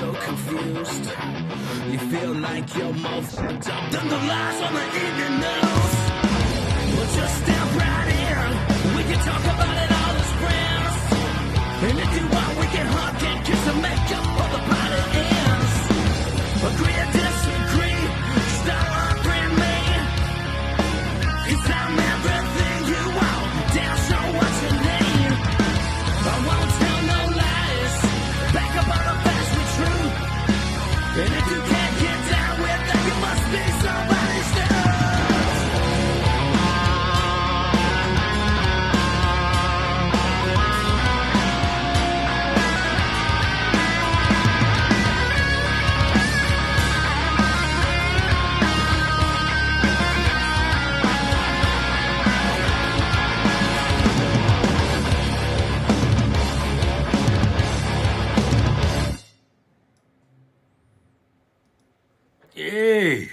so confused. You feel like you're more fucked up than the lies on the evening news. Well, just step right in. We can talk about it all as friends. And if you want, we can hug and kiss and make up for the party ends. Agree or disagree, stop unfriend me. 'Cause I'm everything you want, damn sure what you need. I won't tell no lies, back up all the facts with truth. And if you can't get down with that, you must be somebody's dog. Hey,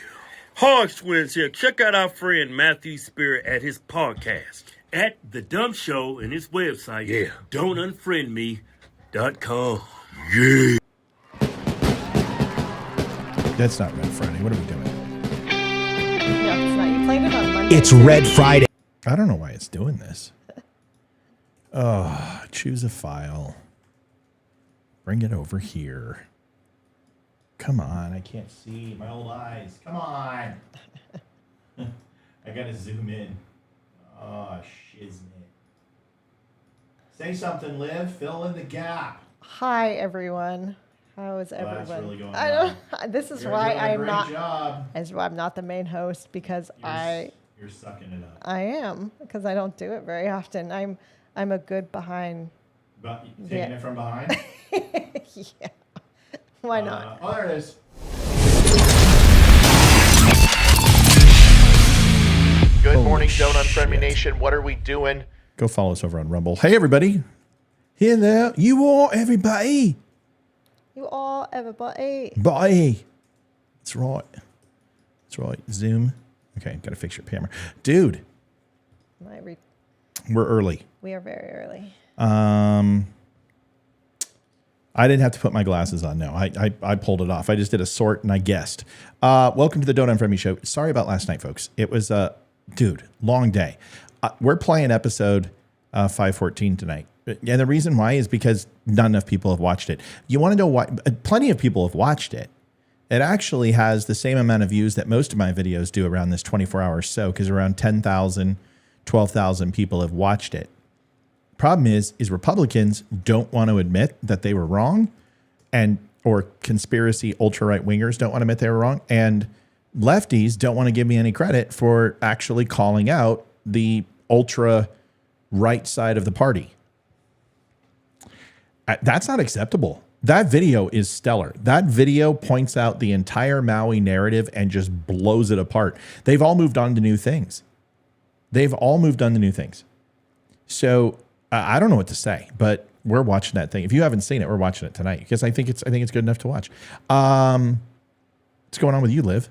Hog Twins here. Check out our friend Matthew Spirit at his podcast at the DUM Show and his website. Yeah. don'tunfriendme.com. Yeah. That's not Red Friday. What are we doing? No, it's not. You played it on Monday. It's Red Friday. I don't know why it's doing this. Oh, choose a file. Bring it over here. Come on, I can't see my old eyes. Come on. I gotta zoom in. Oh, shiznit. Say something, Liv. Fill in the gap. Hi, everyone. How is Well, everyone? that's really going I don't. This is You're why doing a I'm great not. job. As why I'm not the main host because You're sucking it up. I am because I don't do it very often. I'm a good behind. But taking Yeah. it from behind? Yeah. Why not? Oh, there it is. Good Holy morning, Don't Unfriend Me shit. Nation. What are we doing? Go follow us over on Rumble. Hey, everybody. Here there. You are, everybody. You all, everybody. Bye. That's right. That's right. Zoom. Okay, got to fix your camera. Dude, we're early. We are very early. I didn't have to put my glasses on. No, I pulled it off. I just did a sort and I guessed. Welcome to the Don't Unfriend Me show. Sorry about last night, folks. It was dude, long day. We're playing episode 514 tonight. And the reason why is because not enough people have watched it. You want to know why? Plenty of people have watched it. It actually has the same amount of views that most of my videos do around this 24 hours so, because around 10,000, 12,000 people have watched it. Problem is Republicans don't want to admit that they were wrong, or conspiracy ultra right wingers don't want to admit they were wrong, and lefties don't want to give me any credit for actually calling out the ultra right side of the party. That's not acceptable. That video is stellar. That video points out the entire Maui narrative and just blows it apart. They've all moved on to new things. So I don't know what to say, but we're watching that thing. If you haven't seen it, we're watching it tonight because I think it's good enough to watch. What's going on with you, Liv?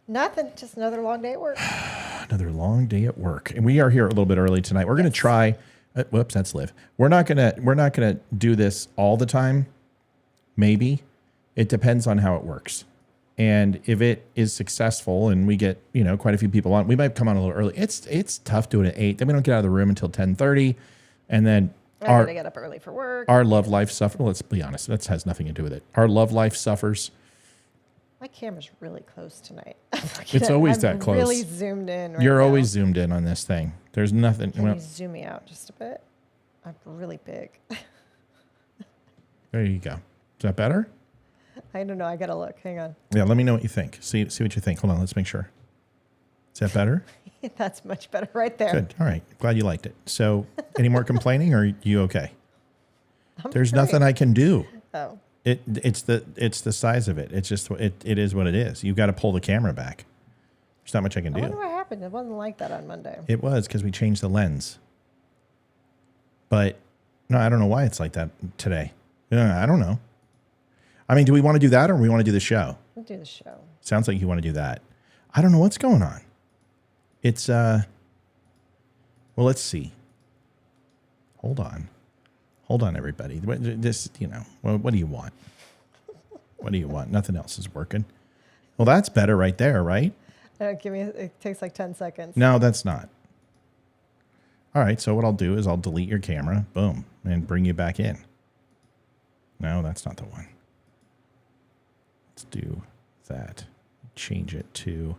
Nothing. Just another long day at work. Another long day at work, and we are here a little bit early tonight. We're going to try. Whoops, that's Liv. We're not gonna do this all the time. Maybe it depends on how it works, and if it is successful and we get quite a few people on, we might come on a little early. It's tough doing it at 8. Then we don't get out of the room until 10:30, and then I gotta get up early for work. Our love life suffers. Well, let's be honest. That has nothing to do with it. Our love life suffers. My camera's really close tonight. It's always that close. Really zoomed in. Right You're now. always zoomed in on this thing. There's nothing. Can you zoom me out just a bit? I'm really big. There you go. Is that better? I don't know. I gotta look. Hang on. Yeah. Let me know what you think. See what you think. Hold on. Let's make sure. Is that better? That's much better right there. Good. All right. Glad you liked it. So, any more complaining, or are you okay? There's great. nothing I can do. Oh. It's the size of it. It's just it is what it is. You've got to pull the camera back. There's not much I can do. I wonder what happened. It wasn't like that on Monday. It was because we changed the lens. But no, I don't know why it's like that today. I don't know. I mean, do we want to do that or we want to do the show? We'll do the show. Sounds like you want to do that. I don't know what's going on. It's well, let's see. Hold on. Hold on, everybody. This, what do you want? What do you want? Nothing else is working. Well, that's better right there, right? It takes like 10 seconds. No, that's not. All right, so what I'll do is I'll delete your camera, boom, and bring you back in. No, that's not the one. Let's do that. Change it to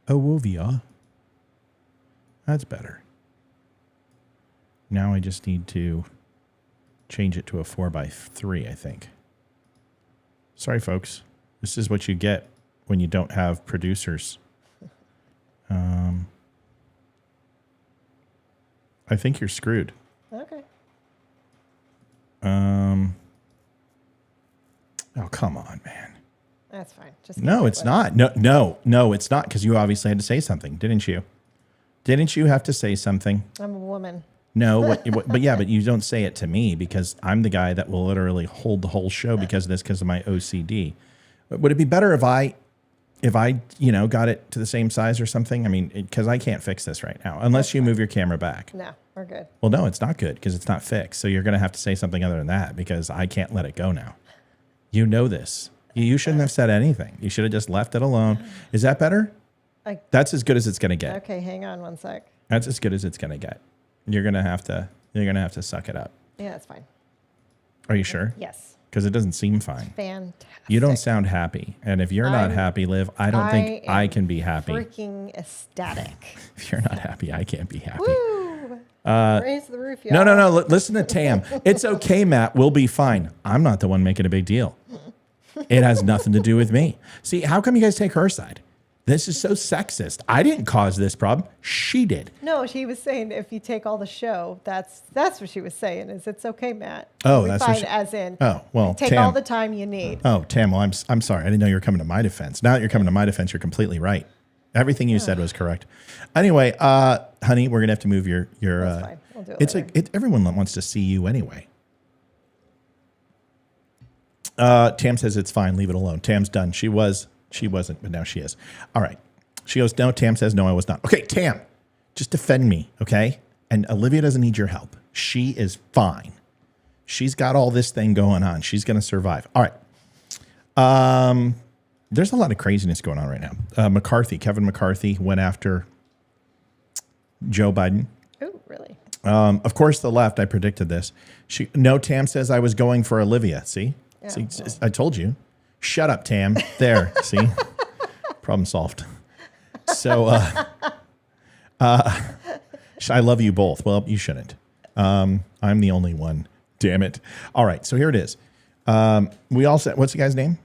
Olivia. That's better. Now I just need to change it to a 4:3, I think. Sorry, folks. This is what you get when you don't have producers. I think you're screwed. Okay. Oh, come on, man. That's fine. Just No, it's not. No, it's not, because you obviously had to say something, didn't you? Didn't you have to say something? I'm a woman. No, but you don't say it to me, because I'm the guy that will literally hold the whole show because of this, because of my OCD. Would it be better if I got it to the same size or something? I mean, because I can't fix this right now, unless you move your camera back. No, we're good. Well, no, it's not good, because it's not fixed. So you're going to have to say something other than that, because I can't let it go now. You know this. You shouldn't have said anything. You should have just left it alone. Is that better? That's as good as it's going to get. Okay, hang on one sec. That's as good as it's going to get. You're going to have to suck it up. Yeah, that's fine. Are you sure? Yes. Because it doesn't seem fine. Fantastic. You don't sound happy. And if you're not happy, Liv, I don't think I can be happy. Freaking ecstatic. If you're not happy, I can't be happy. Woo! Raise the roof, y'all. No. Listen to Tam. It's okay, Matt. We'll be fine. I'm not the one making a big deal. It has nothing to do with me. See, how come you guys take her side? This is so sexist. I didn't cause this problem. She did. No, she was saying if you take all the show, that's what she was saying. Is it's okay, Matt? Oh, we that's fine, what she, as in. Oh, well, take Tam, all the time you need. Oh, Tam, well, I'm sorry. I didn't know you were coming to my defense. Now that you're coming to my defense, you're completely right. Everything you said was correct. Anyway, honey, we're gonna have to move your. That's fine. We'll do it later. Everyone wants to see you anyway. Tam says it's fine. Leave it alone. Tam's done. She wasn't, but now she is. All right. She goes, no. Tam says, no, I was not. Okay, Tam, just defend me, okay? And Olivia doesn't need your help. She is fine. She's got all this thing going on. She's going to survive. All right. There's a lot of craziness going on right now. Kevin McCarthy went after Joe Biden. Oh, really? Of course, the left, I predicted this. Tam says I was going for Olivia. See? Yeah, See, well. I told you. Shut up, Tam. There, see? Problem solved. So, I love you both. Well, you shouldn't. I'm the only one. Damn it. All right, so here it is. We all said, what's the guy's name?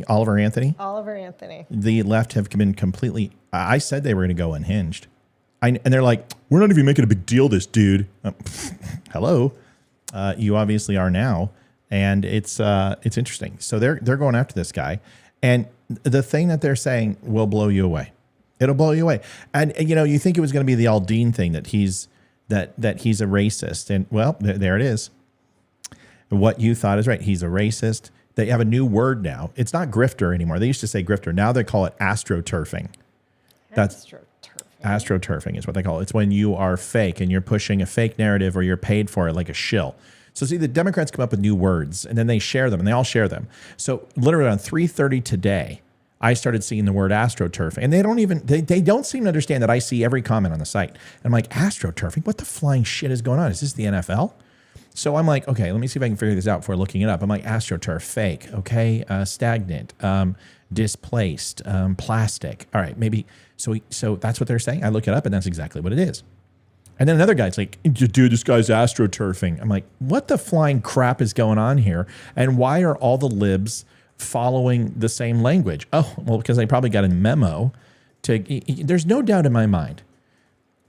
Oliver Anthony. Oliver Anthony. The left have been completely, I said they were going to go unhinged. And they're like, we're not even making a big deal of this, dude. Hello. You obviously are now. And it's interesting. So they're going after this guy. And the thing that they're saying will blow you away. It'll blow you away. And you think it was going to be the Aldine thing that he's a racist. And well, there it is. What you thought is right. He's a racist. They have a new word now. It's not grifter anymore. They used to say grifter. Now they call it astroturfing. Astroturfing is what they call it. It's when you are fake and you're pushing a fake narrative or you're paid for it like a shill. So see, the Democrats come up with new words and then they share them and they all share them. So literally on 3:30 today, I started seeing the word astroturfing, and they don't seem to understand that I see every comment on the site. And I'm like, astroturfing? What the flying shit is going on? Is this the NFL? So I'm like, okay, let me see if I can figure this out before looking it up. I'm like, astroturf, fake, okay, stagnant, displaced, plastic. All right, maybe. So that's what they're saying. I look it up, and that's exactly what it is. And then another guy's like, dude, this guy's astroturfing. I'm like, what the flying crap is going on here? And why are all the libs following the same language? Oh, well, because they probably got a memo there's no doubt in my mind.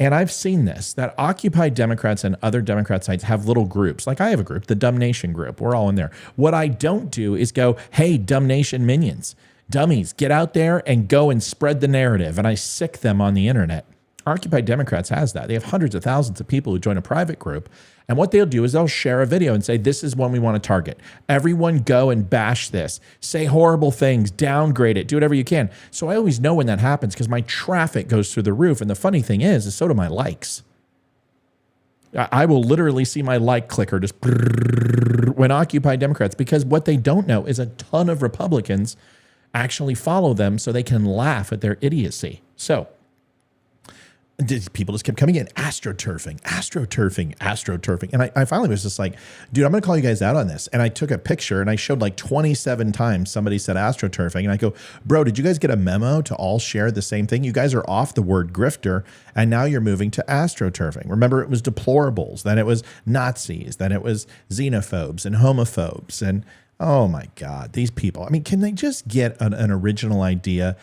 And I've seen this, that Occupy Democrats and other Democrat sites have little groups. Like I have a group, the Dumb Nation group. We're all in there. What I don't do is go, hey, Dumb Nation minions, dummies, get out there and go and spread the narrative. And I sick them on the internet. Occupy Democrats has that. They have hundreds of thousands of people who join a private group. And what they'll do is they'll share a video and say, this is one we want to target. Everyone go and bash this. Say horrible things, downgrade it, do whatever you can. So I always know when that happens because my traffic goes through the roof. And the funny thing is so do my likes. I will literally see my like clicker just when Occupy Democrats, because what they don't know is a ton of Republicans actually follow them so they can laugh at their idiocy. So people just kept coming in, astroturfing. And I finally was just like, dude, I'm going to call you guys out on this. And I took a picture and I showed like 27 times somebody said astroturfing. And I go, bro, did you guys get a memo to all share the same thing? You guys are off the word grifter and now you're moving to astroturfing. Remember, it was deplorables, then it was Nazis, then it was xenophobes and homophobes. And oh my God, these people. I mean, can they just get an original idea?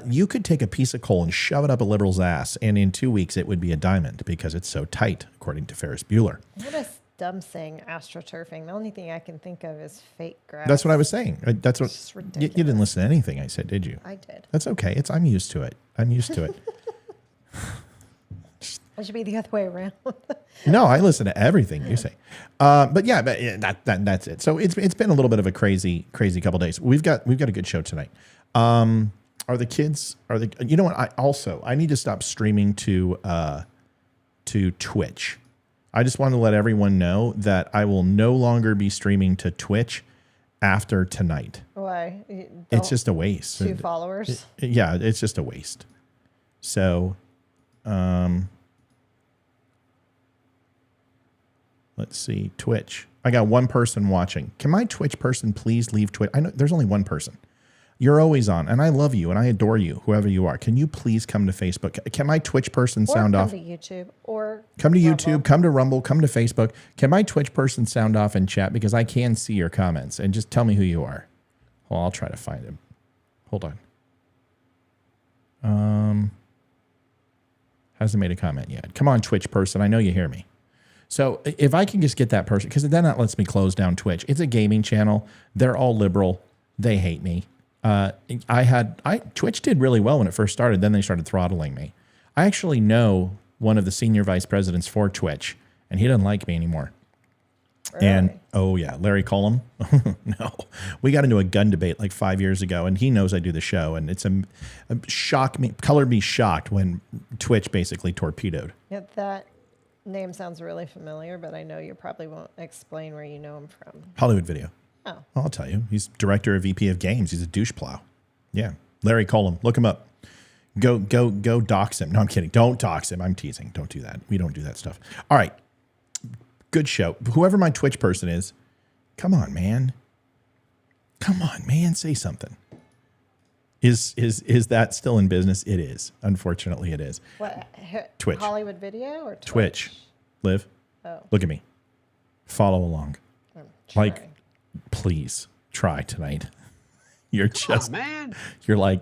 You could take a piece of coal and shove it up a liberal's ass, and in 2 weeks it would be a diamond because it's so tight, according to Ferris Bueller. What a dumb saying, astroturfing. The only thing I can think of is fake grass. That's what I was saying. That's what It's you ridiculous. didn't listen to anything I said, did you? I did. That's okay. I'm used to it. It should be the other way around. No, I listen to everything you say. But that's it. So it's been a little bit of a crazy couple days. We've got a good show tonight. Are the kids? You know what? I need to stop streaming to Twitch. I just want to let everyone know that I will no longer be streaming to Twitch after tonight. Why? It's just a waste. 2 followers. Yeah, it's just a waste. So, let's see. Twitch. I got one person watching. Can my Twitch person please leave Twitch? I know there's only one person. You're always on, and I love you, and I adore you, whoever you are. Can you please come to Facebook? Can my Twitch person sound off? Come to YouTube. Or come to Rumble. YouTube, come to Rumble, come to Facebook. Can my Twitch person sound off and chat? Because I can see your comments, and just tell me who you are. Well, I'll try to find him. Hold on. Hasn't made a comment yet. Come on, Twitch person. I know you hear me. So if I can just get that person, because then that lets me close down Twitch. It's a gaming channel. They're all liberal. They hate me. Twitch did really well when it first started. Then they started throttling me. I actually know one of the senior vice presidents for Twitch, and he doesn't like me anymore. Really? And oh yeah, Larry Cullum. No, we got into a gun debate like 5 years ago, and he knows I do the show, and it's colored me shocked when Twitch basically torpedoed. Yeah, that name sounds really familiar, but I know you probably won't explain where you know him from. Hollywood Video. Oh. I'll tell you. He's director of VP of Games. He's a douche plow. Yeah. Larry Cullum. Look him up. Go dox him. No, I'm kidding. Don't dox him. I'm teasing. Don't do that. We don't do that stuff. All right. Good show. Whoever my Twitch person is, come on, man. Come on, man. Say something. Is that still in business? It is. Unfortunately, it is. What? Twitch. Hollywood Video or Twitch. Liv. Oh. Look at me. Follow along. I'm Like, trying. please try tonight. You're just, you're like,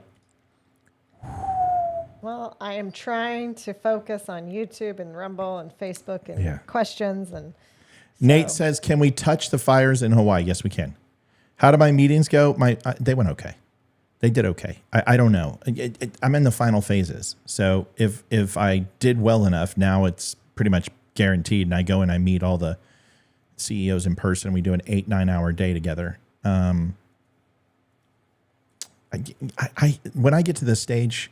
Well, I am trying to focus on YouTube and Rumble and Facebook and questions. And Nate says, can we touch the fires in Hawaii? Yes, we can. How do my meetings go? They went okay. They did okay. I don't know. I'm in the final phases. So if I did well enough, now it's pretty much guaranteed. And I go and I meet all the CEOs in person. We do an 8-9 hour day together. When I get to this stage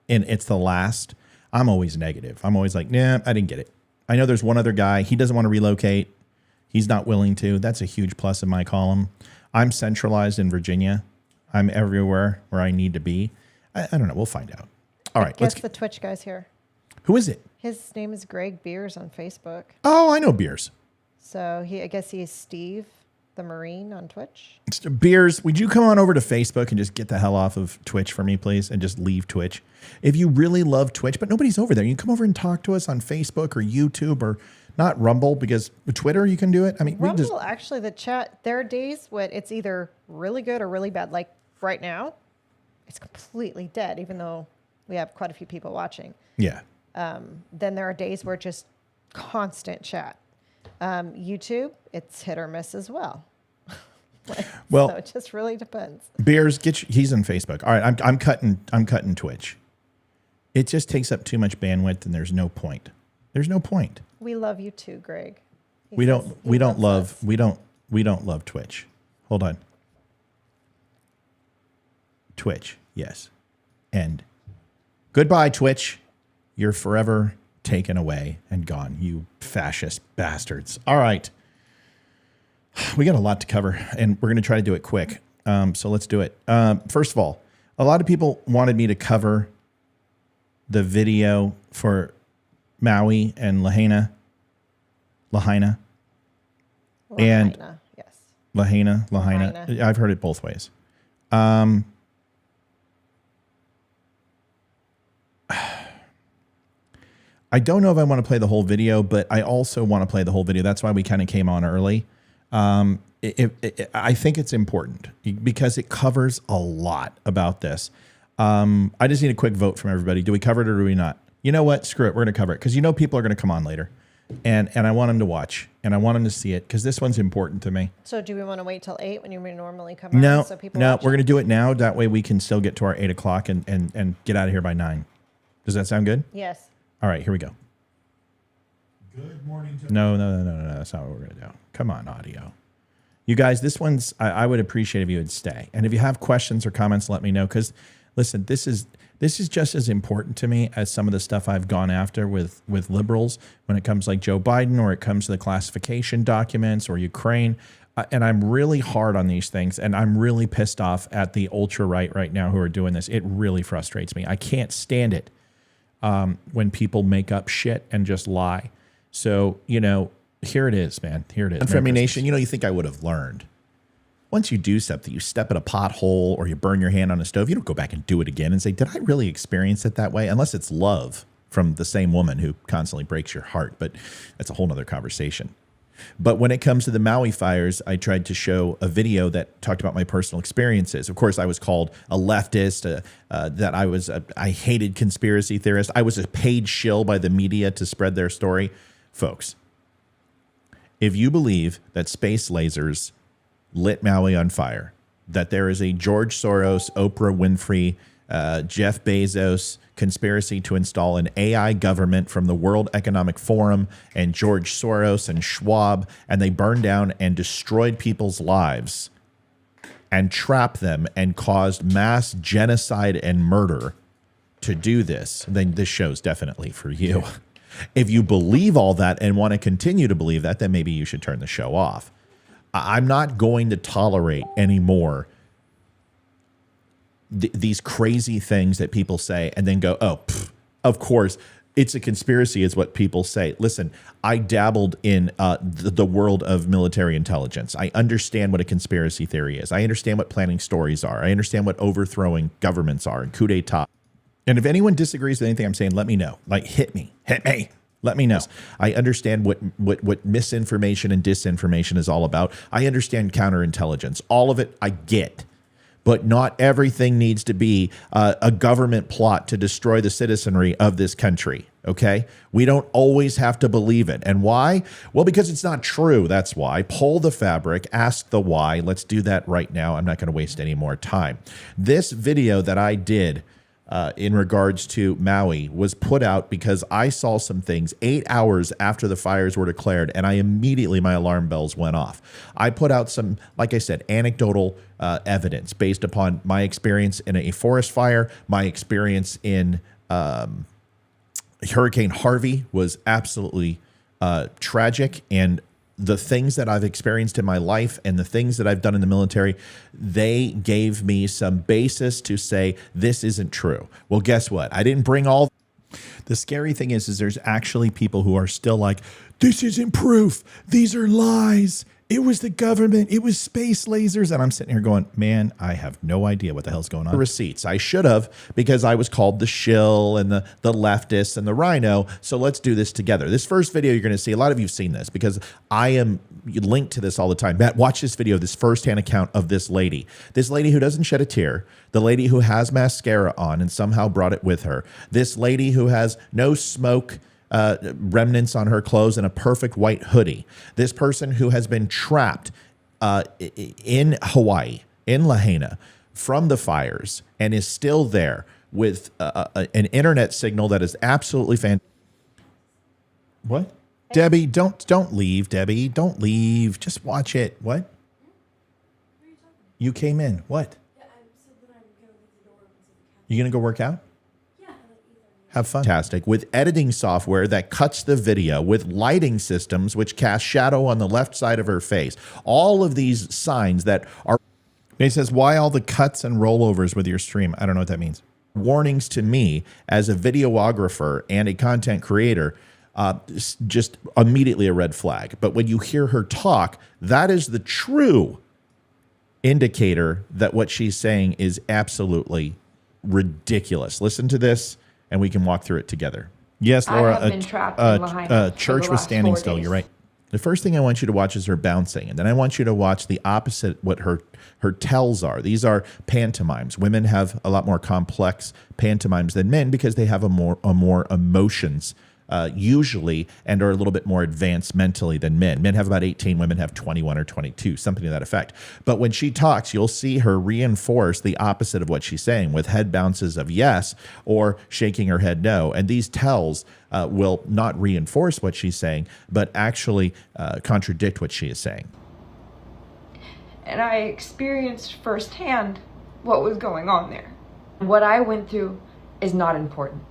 and it's the last, I'm always negative. I'm always like, nah, I didn't get it. I know there's one other guy. He doesn't want to relocate. He's not willing to. That's a huge plus in my column. I'm centralized in Virginia. I'm everywhere where I need to be. I don't know. We'll find out. All right. guess the Twitch guy's here. Who is it? His name is Greg Beers on Facebook. Oh, I know Beers. So I guess he is Steve the Marine on Twitch. Beers, would you come on over to Facebook and just get the hell off of Twitch for me, please, and just leave Twitch? If you really love Twitch, but nobody's over there, you can come over and talk to us on Facebook or YouTube or not Rumble, because with Twitter you can do it. I mean, Rumble, actually, the chat, there are days when it's either really good or really bad. Like right now, it's completely dead, even though we have quite a few people watching. Yeah. Then there are days where it's just constant chat. YouTube, it's hit or miss as well. Well, so it just really depends. Beers, he's on Facebook. All right, I'm cutting Twitch. It just takes up too much bandwidth, and there's no point. There's no point. We love you too, Greg. We don't love Twitch. Hold on. Twitch, yes. And goodbye, Twitch. You're forever taken away and gone, you fascist bastards. All right. We got a lot to cover, and we're going to try to do it quick. So let's do it. First of all, a lot of people wanted me to cover the video for Maui and Lahaina. And yes. Lahaina. Lahaina. I've heard it both ways. I don't know if I want to play the whole video, but I also want to play the whole video. That's why we kind of came on early. I think it's important because it covers a lot about this. I just need a quick vote from everybody. Do we cover it or do we not? You know what? Screw it. We're going to cover it because people are going to come on later. And I want them to watch and I want them to see it because this one's important to me. So do we want to wait till 8 when you normally come No, on so people no, watch we're it? going to do it now. That way we can still get to our 8 o'clock and get out of here by 9. Does that sound good? Yes. All right, here we go. Good morning to No. That's not what we're going to do. Come on, audio. You guys, this one's, I would appreciate if you would stay. And if you have questions or comments, let me know. Because, listen, this is just as important to me as some of the stuff I've gone after with liberals when it comes like Joe Biden or it comes to the classification documents or Ukraine. And I'm really hard on these things. And I'm really pissed off at the ultra-right right now who are doing this. It really frustrates me. I can't stand it when people make up shit and just lie. So, here it is, man. Here it is. Unfriend Me Nation, you think I would have learned. Once you do something, you step in a pothole or you burn your hand on a stove, you don't go back and do it again and say, did I really experience it that way? Unless it's love from the same woman who constantly breaks your heart. But that's a whole nother conversation. But when it comes to the Maui fires, I tried to show a video that talked about my personal experiences. Of course, I was called a leftist, I hated conspiracy theorists. I was a paid shill by the media to spread their story. Folks, if you believe that space lasers lit Maui on fire, that there is a George Soros, Oprah Winfrey, Jeff Bezos conspiracy to install an AI government from the World Economic Forum and George Soros and Schwab, and they burned down and destroyed people's lives and trapped them and caused mass genocide and murder to do this, then this show's definitely for you. If you believe all that and want to continue to believe that, then maybe you should turn the show off. I'm not going to tolerate anymore these crazy things that people say and then go, oh, of course, it's a conspiracy is what people say. Listen, I dabbled in the world of military intelligence. I understand what a conspiracy theory is. I understand what planning stories are. I understand what overthrowing governments are and coup d'etat. And if anyone disagrees with anything I'm saying, let me know. Like, hit me. Let me know. I understand what misinformation and disinformation is all about. I understand counterintelligence. All of it I get. But not everything needs to be a government plot to destroy the citizenry of this country, okay? We don't always have to believe it. And why? Well, because it's not true. That's why. Pull the fabric, ask the why. Let's do that right now. I'm not going to waste any more time. This video that I did in regards to Maui was put out because I saw some things 8 hours after the fires were declared, and my alarm bells went off. I put out some, like I said, anecdotal evidence based upon my experience in a forest fire. My experience in Hurricane Harvey was absolutely tragic, and the things that I've experienced in my life and the things that I've done in the military, they gave me some basis to say this isn't true. Well, guess what? I didn't bring all. The scary thing is there's actually people who are still like, this isn't proof. These are lies. It was the government. It was space lasers. And I'm sitting here going, man, I have no idea what the hell's going on. The receipts. I should have, because I was called the shill and the leftist and the rhino. So let's do this together. This first video you're going to see, a lot of you have seen this because I am linked to this all the time. Matt, watch this video, this firsthand account of this lady who doesn't shed a tear, the lady who has mascara on and somehow brought it with her, this lady who has no smoke remnants on her clothes and a perfect white hoodie. This person who has been trapped in Hawaii, in Lahaina, from the fires and is still there with an internet signal that is absolutely fantastic. What? Debbie, don't leave, Debbie. Don't leave. Just watch it. What? You came in. What? Yeah, I said that I'm going to leave the door open so the cat. You going to go work out? Yeah, Have fun. Fantastic. With editing software that cuts the video, with lighting systems which cast shadow on the left side of her face. All of these signs that are... He says, why all the cuts and rollovers with your stream? I don't know what that means. Warnings to me as a videographer and a content creator, just immediately a red flag. But when you hear her talk, that is the true indicator that what she's saying is absolutely ridiculous. Listen to this, and we can walk through it together. Yes, Laura, a church was standing still. You're right. The first thing I want you to watch is her bouncing, and then I want you to watch the opposite, what her tells are. These are pantomimes. Women have a lot more complex pantomimes than men because they have a more emotions usually, and are a little bit more advanced mentally than men. Men have about 18, women have 21 or 22, something to that effect. But when she talks, you'll see her reinforce the opposite of what she's saying with head bounces of yes or shaking her head no. And these tells will not reinforce what she's saying, but actually contradict what she is saying. And I experienced firsthand what was going on there. What I went through is not important.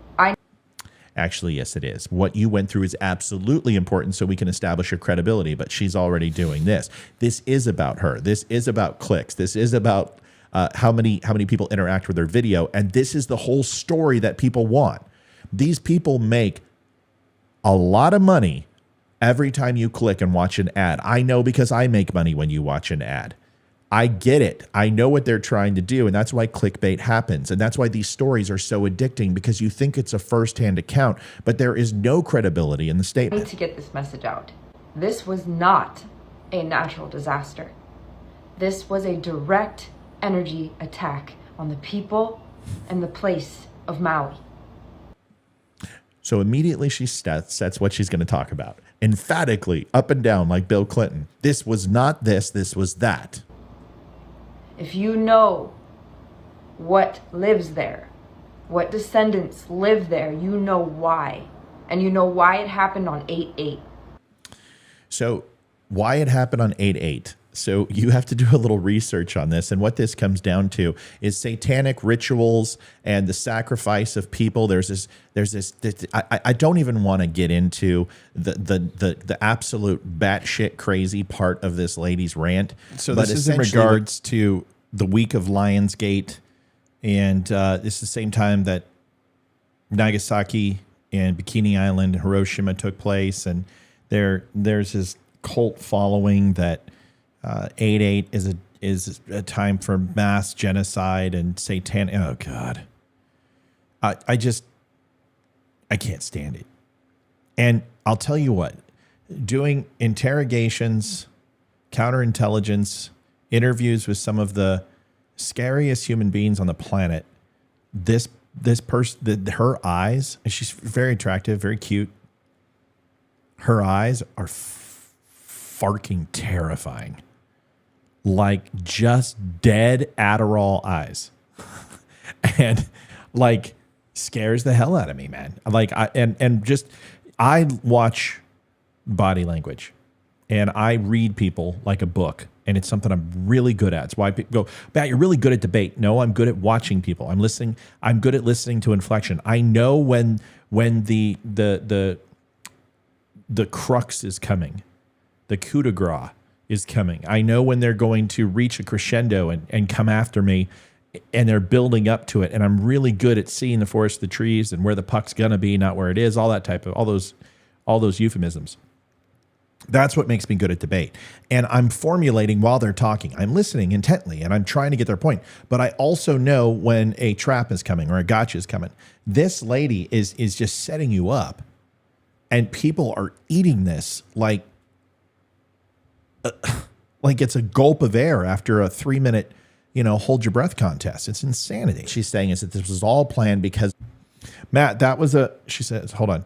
Actually, yes, it is. What you went through is absolutely important so we can establish your credibility, but she's already doing this. This is about her. This is about clicks. This is about how many people interact with her video, and this is the whole story that people want. These people make a lot of money every time you click and watch an ad. I know because I make money when you watch an ad. I get it. I know what they're trying to do, and that's why clickbait happens. And that's why these stories are so addicting, because you think it's a first-hand account, but there is no credibility in the statement. I need to get this message out. This was not a natural disaster. This was a direct energy attack on the people and the place of Maui. So immediately she sets what she's going to talk about. Emphatically, up and down, like Bill Clinton. This was not this, this was that. If you know what lives there, what descendants live there, you know why. And you know why it happened on 8/8. So why it happened on 8/8. So you have to do a little research on this. And what this comes down to is satanic rituals and the sacrifice of people. There's this I don't even want to get into the absolute batshit crazy part of this lady's rant. So this is in regards to the week of Lionsgate. And this is the same time that Nagasaki and Bikini Island and Hiroshima took place. And there's this cult following that 8/8 is a time for mass genocide and satanic. Oh God, I can't stand it. And I'll tell you what, doing interrogations, counterintelligence, interviews with some of the scariest human beings on the planet. This person, her eyes, and she's very attractive, very cute. Her eyes are fucking terrifying. Like just dead Adderall eyes. And like scares the hell out of me, man. Like I watch body language and I read people like a book, and it's something I'm really good at. It's why people go, Matt, you're really good at debate. No, I'm good at watching people. I'm listening. I'm good at listening to inflection. I know when the crux is coming, the coup de grace is coming. I know when they're going to reach a crescendo and come after me, and they're building up to it. And I'm really good at seeing the forest, the trees, and where the puck's gonna be, not where it is. All that type of all those euphemisms. That's what makes me good at debate. And I'm formulating while they're talking. I'm listening intently and I'm trying to get their point. But I also know when a trap is coming or a gotcha is coming. This lady is just setting you up. And people are eating this like it's a gulp of air after a 3-minute, hold your breath contest. It's insanity. She's saying is that this was all planned because Matt, she says, hold on.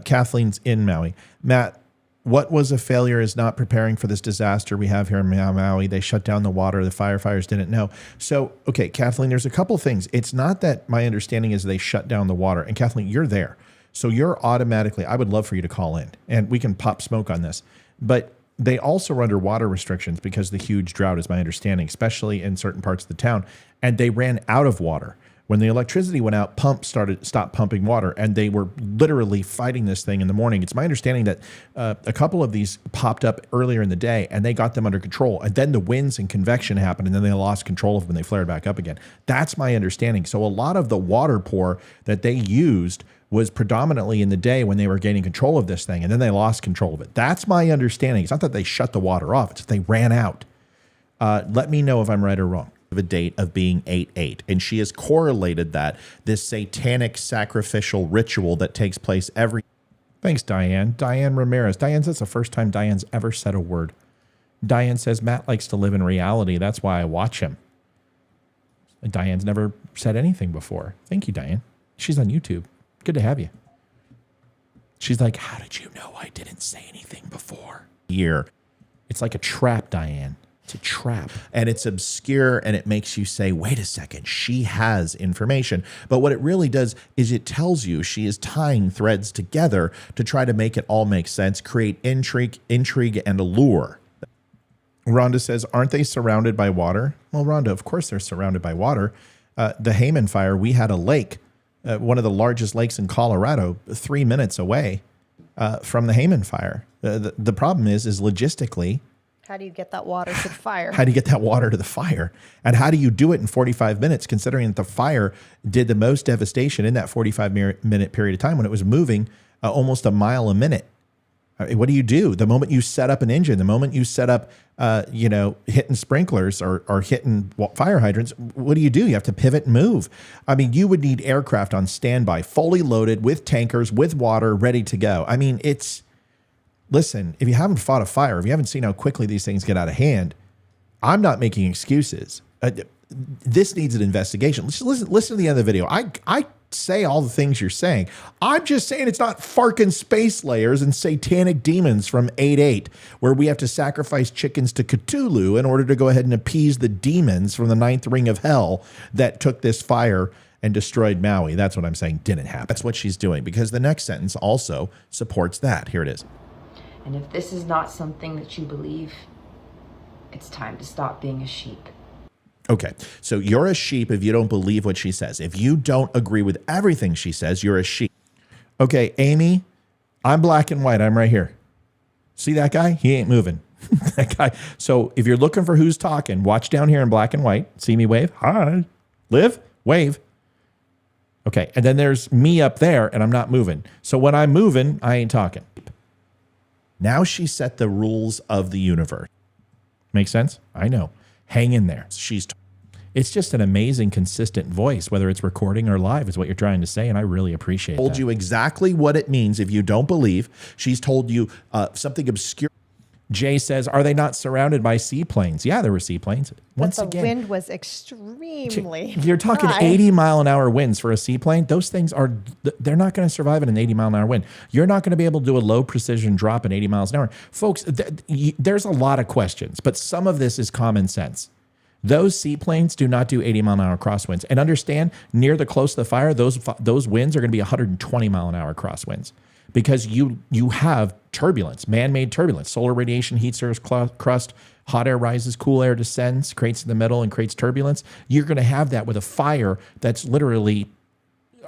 Kathleen's in Maui. Matt, what was a failure is not preparing for this disaster we have here in Maui. They shut down the water. The firefighters didn't know. So, okay, Kathleen, there's a couple things. It's not that my understanding is they shut down the water. And Kathleen, you're there. So you're automatically, I would love for you to call in and we can pop smoke on this. But they also are under water restrictions because of the huge drought is my understanding, especially in certain parts of the town. And they ran out of water. When the electricity went out, pumps stopped pumping water, and they were literally fighting this thing in the morning. It's my understanding that a couple of these popped up earlier in the day, and they got them under control. And then the winds and convection happened, and then they lost control of them, and they flared back up again. That's my understanding. So a lot of the water pour that they used was predominantly in the day when they were gaining control of this thing, and then they lost control of it. That's my understanding. It's not that they shut the water off. It's that they ran out. Let me know if I'm right or wrong. A date of being 8/8, and she has correlated that this satanic sacrificial ritual that takes place every. Thanks, Diane. Diane Ramirez. Diane says the first time Diane's ever said a word. Diane says Matt likes to live in reality. That's why I watch him. And Diane's never said anything before. Thank you, Diane. She's on YouTube. Good to have you. She's like, how did you know I didn't say anything before? Here, it's like a trap, Diane. It's a trap, and it's obscure, and it makes you say, wait a second, she has information. But what it really does is it tells you she is tying threads together to try to make it all make sense, create intrigue and allure. Rhonda says, aren't they surrounded by water? Well, Rhonda, of course they're surrounded by water. The Hayman fire, we had a lake, one of the largest lakes in Colorado, 3 minutes away from the Hayman fire. The problem is logistically, How do you get that water to the fire? how do you get that water to the fire? And how do you do it in 45 minutes, considering that the fire did the most devastation in that 45-minute period of time when it was moving almost a mile a minute? What do you do? The moment you set up an engine, the moment you set up, hitting sprinklers or hitting fire hydrants, what do? You have to pivot and move. I mean, you would need aircraft on standby, fully loaded with tankers, with water, ready to go. I mean, listen, if you haven't fought a fire, if you haven't seen how quickly these things get out of hand, I'm not making excuses. This needs an investigation. Listen to the end of the video. I say all the things you're saying. I'm just saying it's not Farkin space layers and satanic demons from 8/8, where we have to sacrifice chickens to Cthulhu in order to go ahead and appease the demons from the 9th ring of hell that took this fire and destroyed Maui. That's what I'm saying didn't happen. That's what she's doing, because the next sentence also supports that. Here it is. And if this is not something that you believe, it's time to stop being a sheep. Okay, so you're a sheep if you don't believe what she says. If you don't agree with everything she says, you're a sheep. Okay, Amy, I'm black and white. I'm right here. See that guy? He ain't moving. That guy. So if you're looking for who's talking, watch down here in black and white. See me wave? Hi. Liv? Wave. Okay, and then there's me up there, and I'm not moving. So when I'm moving, I ain't talking. Now she set the rules of the universe. Make sense? I know. Hang in there. It's just an amazing, consistent voice, whether it's recording or live, is what you're trying to say, and I really appreciate that. Told you exactly what it means if you don't believe. She's told you something obscure. Jay says, are they not surrounded by seaplanes? Yeah, there were seaplanes. Once but the again, wind was extremely you're talking high. 80-mile-an-hour winds for a seaplane. Those things they're not going to survive in an 80-mile-an-hour wind. You're not going to be able to do a low precision drop at 80 miles an hour. Folks, there's a lot of questions, but some of this is common sense. Those seaplanes do not do 80-mile-an-hour crosswinds. And understand, near the close to the fire, those winds are going to be 120-mile-an-hour crosswinds, because you have turbulence, man-made turbulence. Solar radiation heat stirs crust, hot air rises, cool air descends, creates in the middle and creates turbulence. You're going to have that with a fire that's literally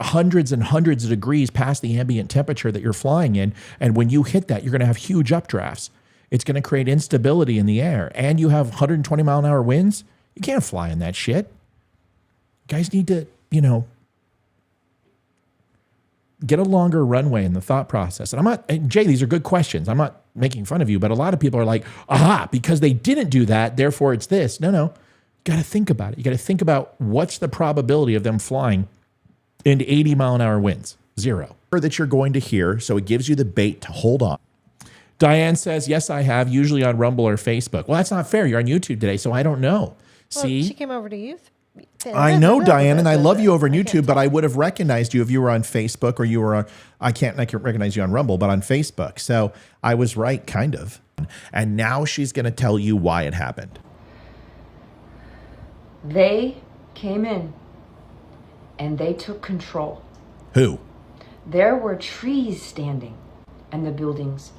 hundreds and hundreds of degrees past the ambient temperature that you're flying in. And when you hit that, you're going to have huge updrafts. It's going to create instability in the air. And you have 120-mile-an-hour winds. You can't fly in that shit. Guys need to, get a longer runway in the thought process. And Jay, these are good questions. I'm not making fun of you, but a lot of people are like, because they didn't do that, therefore it's this. No. You got to think about it. You got to think about what's the probability of them flying into 80-mile-an-hour winds. 0. That you're going to hear, so it gives you the bait to hold on. Diane says, yes, I have, usually on Rumble or Facebook. Well, that's not fair. You're on YouTube today, so I don't know. Well, See? she came over to youth. I know, Diane, and I love you over on YouTube, but I would have recognized you if you were on Facebook or you were on, I can't recognize you on Rumble, but on Facebook. So I was right, kind of. And now she's going to tell you why it happened. They came in and they took control. Who? There were trees standing and the buildings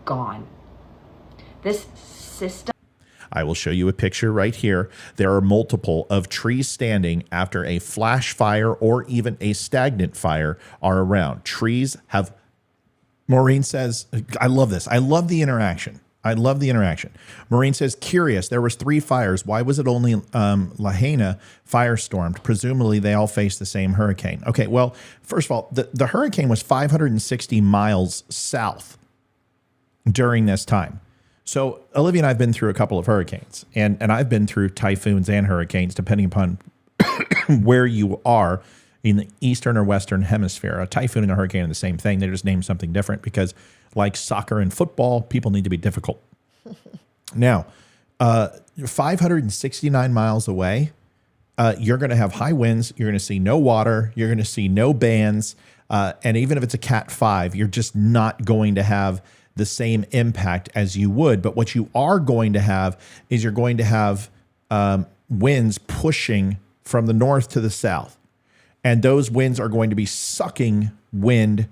gone. This system. I will show you a picture right here. There are multiple of trees standing after a flash fire or even a stagnant fire are around. Trees have, Maureen says, I love this. I love the interaction. Maureen says, curious, there was 3 fires. Why was it only Lahaina firestormed? Presumably they all faced the same hurricane. Okay, well, first of all, the hurricane was 560 miles south during this time. So Olivia and I have been through a couple of hurricanes, and I've been through typhoons and hurricanes, depending upon where you are in the eastern or western hemisphere. A typhoon and a hurricane are the same thing. They just named something different because, like soccer and football, people need to be difficult. Now, 569 miles away, you're going to have high winds. You're going to see no water. You're going to see no bands. And even if it's a Cat 5, you're just not going to have the same impact as you would. But what you are going to have is you're going to have winds pushing from the north to the south. And those winds are going to be sucking wind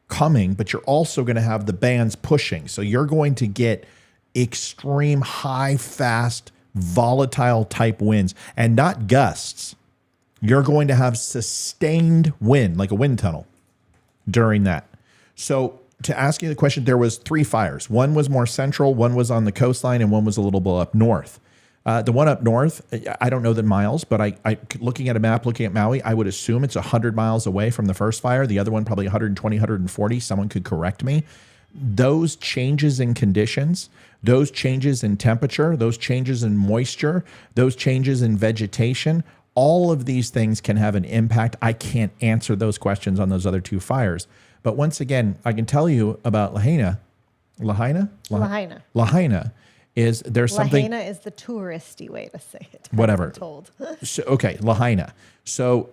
coming, but you're also going to have the bands pushing. So you're going to get extreme high, fast, volatile type winds and not gusts. You're going to have sustained wind, like a wind tunnel during that. So to ask you the question, there was 3 fires. One was more central, one was on the coastline, and one was a little bit up north. The one up north, I don't know the miles, but I looking at a map, looking at Maui, I would assume it's 100 miles away from the first fire. The other one probably 120, 140. Someone could correct me. Those changes in conditions, those changes in temperature, those changes in moisture, those changes in vegetation, all of these things can have an impact. I can't answer those questions on those other 2 fires. But once again, I can tell you about Lahaina. Lahaina is there's something. Lahaina is the touristy way to say it. Whatever. I'm told. So, okay, Lahaina. So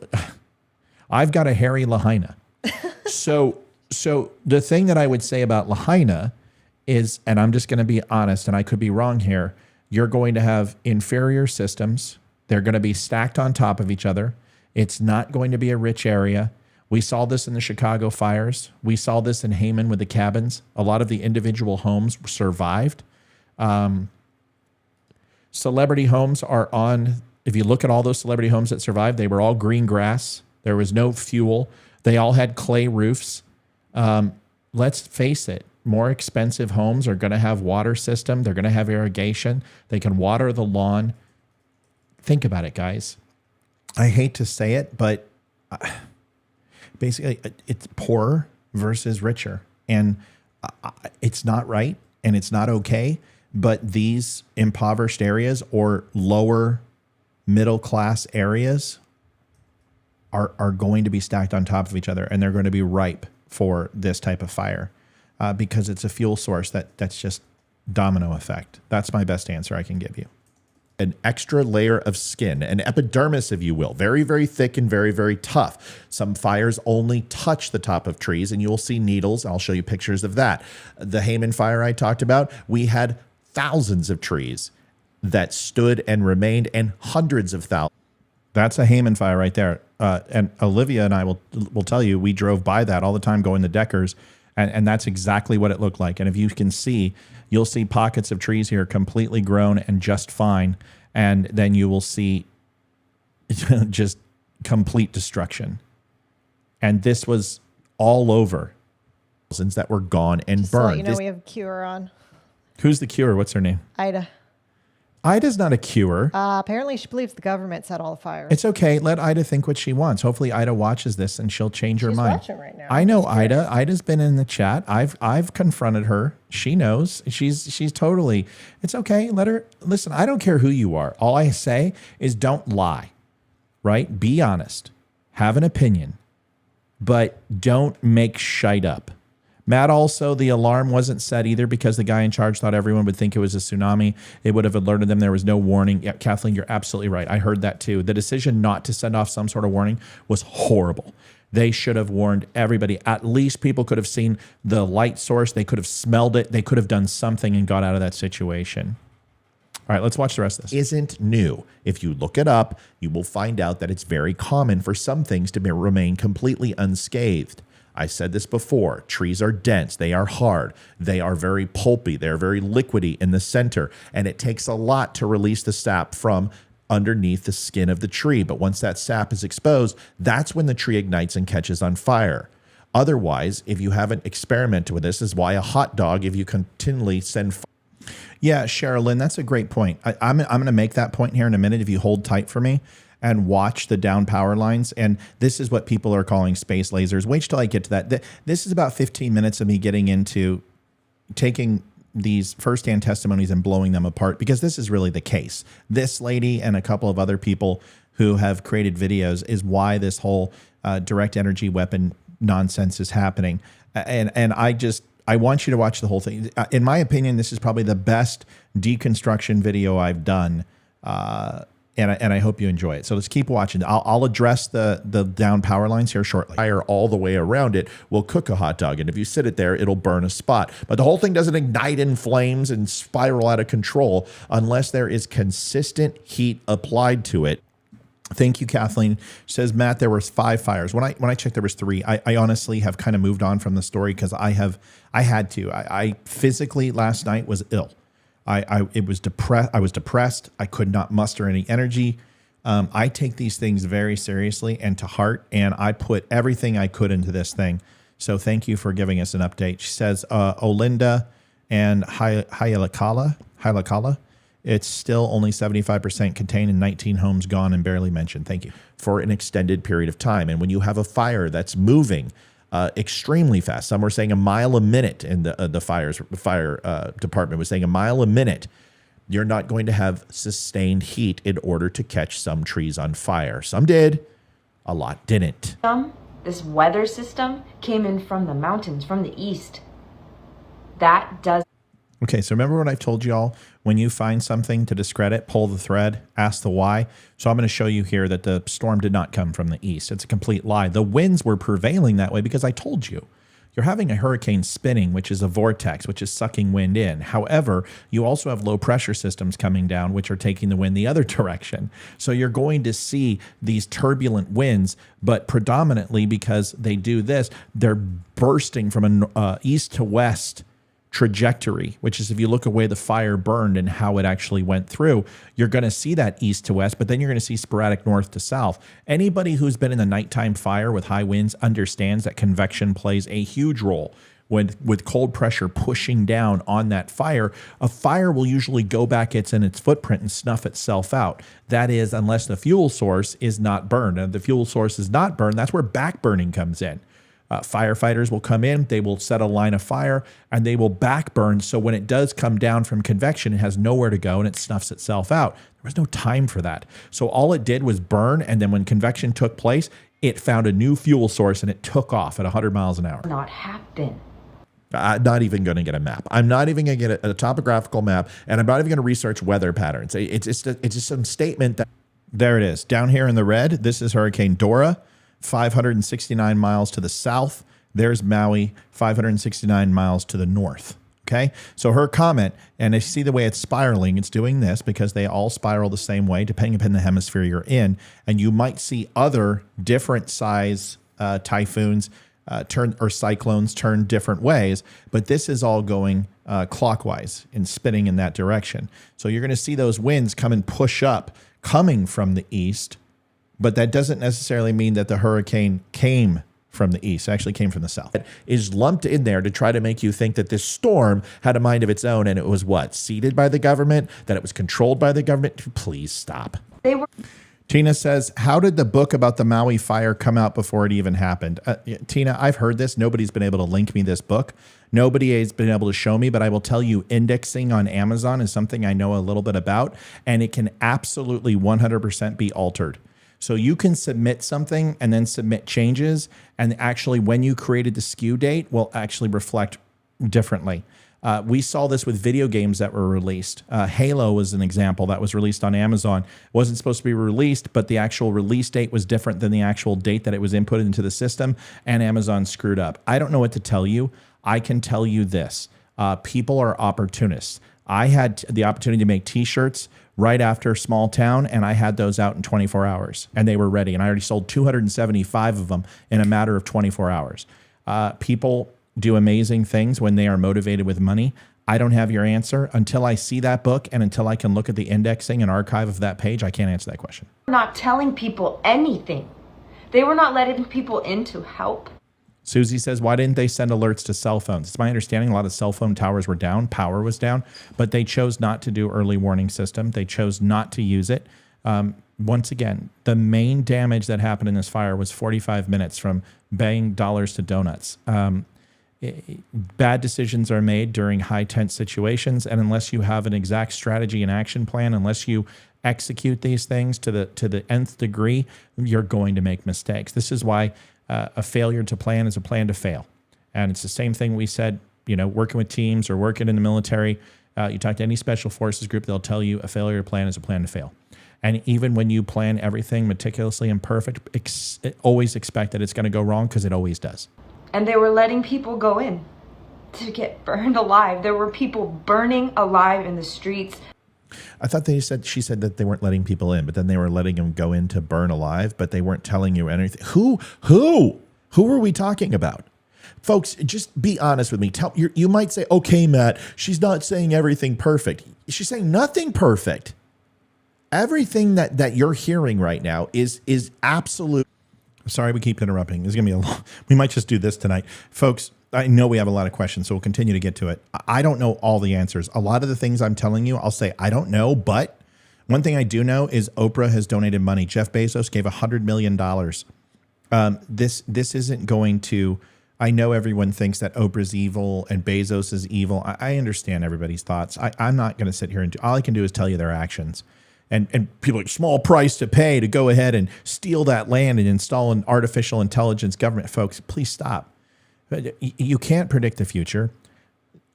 I've got a hairy Lahaina. So the thing that I would say about Lahaina is, and I'm just going to be honest, and I could be wrong here, you're going to have inferior systems. They're going to be stacked on top of each other. It's not going to be a rich area. We saw this in the Chicago fires. We saw this in Haman with the cabins. A lot of the individual homes survived. Celebrity homes are on, if you look at all those celebrity homes that survived, they were all green grass. There was no fuel. They all had clay roofs. Let's face it, more expensive homes are going to have water system. They're going to have irrigation. They can water the lawn. Think about it, guys. I hate to say it, but basically it's poorer versus richer. And it's not right and it's not okay. But these impoverished areas or lower middle class areas are going to be stacked on top of each other, and they're going to be ripe for this type of fire because it's a fuel source that's just domino effect. That's my best answer I can give you. An extra layer of skin, an epidermis, if you will, very, very thick and very, very tough. Some fires only touch the top of trees, and you will see needles. I'll show you pictures of that. The Haman fire I talked about, we had thousands of trees that stood and remained, and hundreds of thousands. That's a Haman fire right there. And Olivia and I will tell you, we drove by that all the time going to Deckers, and that's exactly what it looked like. And if you can see, you'll see pockets of trees here completely grown and just fine, and then you will see just complete destruction. And this was all over. Thousands that were gone and Just burned. So you know, we have a cure on. Who's the cure? What's her name? Ida. Ida's not a cure. Apparently she believes the government set all the fires. It's okay. Let Ida think what she wants. Hopefully Ida watches this and she'll change her mind. She's watching right now. I know Ida. Ida's been in the chat. I've confronted her. She knows. She's totally. It's okay. Let her listen. I don't care who you are. All I say is don't lie. Right? Be honest. Have an opinion. But don't make shite up. Matt, also, the alarm wasn't set either because the guy in charge thought everyone would think it was a tsunami. It would have alerted them. There was no warning. Yeah, Kathleen, you're absolutely right. I heard that too. The decision not to send off some sort of warning was horrible. They should have warned everybody. At least people could have seen the light source. They could have smelled it. They could have done something and got out of that situation. All right, let's watch the rest of this. Isn't new. If you look it up, you will find out that it's very common for some things to remain completely unscathed. I said this before. Trees are dense. They are hard. They are very pulpy. They're very liquidy in the center. And it takes a lot to release the sap from underneath the skin of the tree. But once that sap is exposed, that's when the tree ignites and catches on fire. Otherwise, if you haven't experimented with this, is why a hot dog, if you continually send Yeah, Sherilyn, that's a great point. I'm going to make that point here in a minute if you hold tight for me and watch the down power lines. And this is what people are calling space lasers. Wait till I get to that. This is about 15 minutes of me getting into taking these firsthand testimonies and blowing them apart, because this is really the case. This lady and a couple of other people who have created videos is why this whole direct energy weapon nonsense is happening. And I want you to watch the whole thing. In my opinion, this is probably the best deconstruction video I've done, and I hope you enjoy it. So let's keep watching. I'll address the down power lines here shortly. Fire all the way around it will cook a hot dog, and if you sit it there, it'll burn a spot. But the whole thing doesn't ignite in flames and spiral out of control unless there is consistent heat applied to it. Thank you, Kathleen. She says, Matt, there was 5 fires. When I checked, there was 3. I honestly have kind of moved on from the story because I had to. I physically last night was ill. I was depressed. I could not muster any energy. I take these things very seriously and to heart, and I put everything I could into this thing. So thank you for giving us an update. She says, Olinda and Hyalakala, it's still only 75% contained and 19 homes gone and barely mentioned. Thank you. For an extended period of time. And when you have a fire that's moving extremely fast, some were saying a mile a minute in the fire department was saying a mile a minute, you're not going to have sustained heat in order to catch some trees on fire. Some did, a lot didn't. This weather system came in from the mountains, from the east. That does. Okay, so remember what I told y'all? When you find something to discredit, pull the thread, ask the why. So I'm going to show you here that the storm did not come from the east. It's a complete lie. The winds were prevailing that way because I told you. You're having a hurricane spinning, which is a vortex, which is sucking wind in. However, you also have low pressure systems coming down, which are taking the wind the other direction. So you're going to see these turbulent winds, but predominantly because they do this, they're bursting from an east to west trajectory, which is if you look away the fire burned and how it actually went through, you're going to see that east to west, but then you're going to see sporadic north to south. Anybody who's been in the nighttime fire with high winds understands that convection plays a huge role. With cold pressure pushing down on that fire, a fire will usually go back in its footprint and snuff itself out. That is, unless the fuel source is not burned. And if the fuel source is not burned, that's where back burning comes in. Firefighters will come in, they will set a line of fire, and they will back burn. So when it does come down from convection, it has nowhere to go and it snuffs itself out. There was no time for that. So all it did was burn. And then when convection took place, it found a new fuel source and it took off at 100 miles an hour. Not happen. I'm not even going to get a map. I'm not even going to get a topographical map, and I'm not even going to research weather patterns. It's just some statement that there it is down here in the red. This is Hurricane Dora. 569 miles to the south. There's Maui, 569 miles to the north. Okay, so her comment, and if you see the way it's spiraling, it's doing this because they all spiral the same way depending upon the hemisphere you're in. And you might see other different size typhoons or cyclones turn different ways, but this is all going clockwise and spinning in that direction. So you're going to see those winds come and push up coming from the east. But that doesn't necessarily mean that the hurricane came from the east. It actually came from the south. It is lumped in there to try to make you think that this storm had a mind of its own and it was what? Seeded by the government? That it was controlled by the government? Please stop. Tina says, how did the book about the Maui fire come out before it even happened? Tina, I've heard this. Nobody's been able to link me this book. Nobody has been able to show me, but I will tell you indexing on Amazon is something I know a little bit about, and it can absolutely 100% be altered. So you can submit something and then submit changes. And actually, when you created the SKU date, will actually reflect differently. We saw this with video games that were released. Halo was an example that was released on Amazon. It wasn't supposed to be released, but the actual release date was different than the actual date that it was inputted into the system, and Amazon screwed up. I don't know what to tell you. I can tell you this. People are opportunists. I had the opportunity to make T-shirts right after Small Town, and I had those out in 24 hours, and they were ready. And I already sold 275 of them in a matter of 24 hours. People do amazing things when they are motivated with money. I don't have your answer. Until I see that book and until I can look at the indexing and archive of that page, I can't answer that question. Not telling people anything. They were not letting people in to help. Susie says, why didn't they send alerts to cell phones? It's my understanding a lot of cell phone towers were down, power was down, but they chose not to do early warning system. They chose not to use it. Once again, the main damage that happened in this fire was 45 minutes from banging dollars to donuts. Bad decisions are made during high tense situations, and unless you have an exact strategy and action plan, unless you execute these things to the nth degree, you're going to make mistakes. This is why a failure to plan is a plan to fail. And it's the same thing we said, working with teams or working in the military. You talk to any special forces group, they'll tell you a failure to plan is a plan to fail. And even when you plan everything meticulously and perfect, always expect that it's going to go wrong, because it always does. And they were letting people go in to get burned alive. There were people burning alive in the streets. I thought she said that they weren't letting people in, but then they were letting them go in to burn alive, but they weren't telling you anything. Who are we talking about? Folks, just be honest with me. You might say, okay, Matt, she's not saying everything perfect. She's saying nothing perfect. Everything that you're hearing right now is absolute. Sorry, we keep interrupting. This is going to be a long. We might just do this tonight. Folks, I know we have a lot of questions, so we'll continue to get to it. I don't know all the answers. A lot of the things I'm telling you, I'll say, I don't know, but one thing I do know is Oprah has donated money. Jeff Bezos gave $100 million. This isn't going to, I know everyone thinks that Oprah's evil and Bezos is evil. I understand everybody's thoughts. I'm not going to sit here and all I can do is tell you their actions. And people are small price to pay to go ahead and steal that land and install an artificial intelligence government. Folks, please stop. You can't predict the future.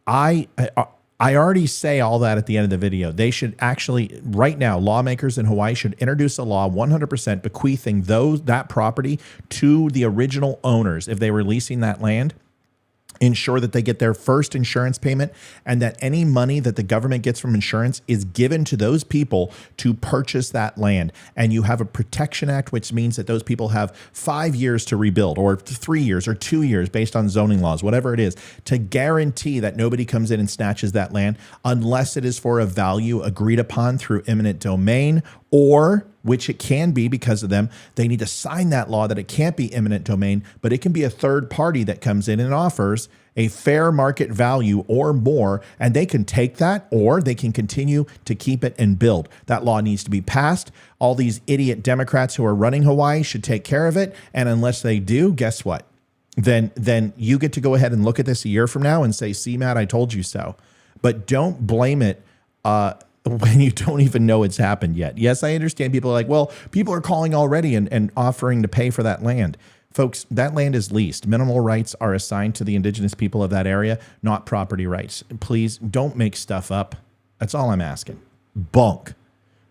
I already say all that at the end of the video. They should actually, right now, lawmakers in Hawaii should introduce a law 100% bequeathing that property to the original owners if they were leasing that land. Ensure that they get their first insurance payment, and that any money that the government gets from insurance is given to those people to purchase that land. And you have a protection act, which means that those people have 5 years to rebuild, or 3 years or 2 years based on zoning laws, whatever it is, to guarantee that nobody comes in and snatches that land unless it is for a value agreed upon through eminent domain, or, which it can be because of them, they need to sign that law that it can't be eminent domain, but it can be a third party that comes in and offers a fair market value or more, and they can take that, or they can continue to keep it and build. That law needs to be passed. All these idiot Democrats who are running Hawaii should take care of it, and unless they do, guess what? Then you get to go ahead and look at this a year from now and say, see, Matt, I told you so. But don't blame it when you don't even know it's happened yet. Yes, I understand people are like, well, people are calling already and offering to pay for that land. Folks, that land is leased. Minimal rights are assigned to the indigenous people of that area, not property rights. Please don't make stuff up. That's all I'm asking. Bunk.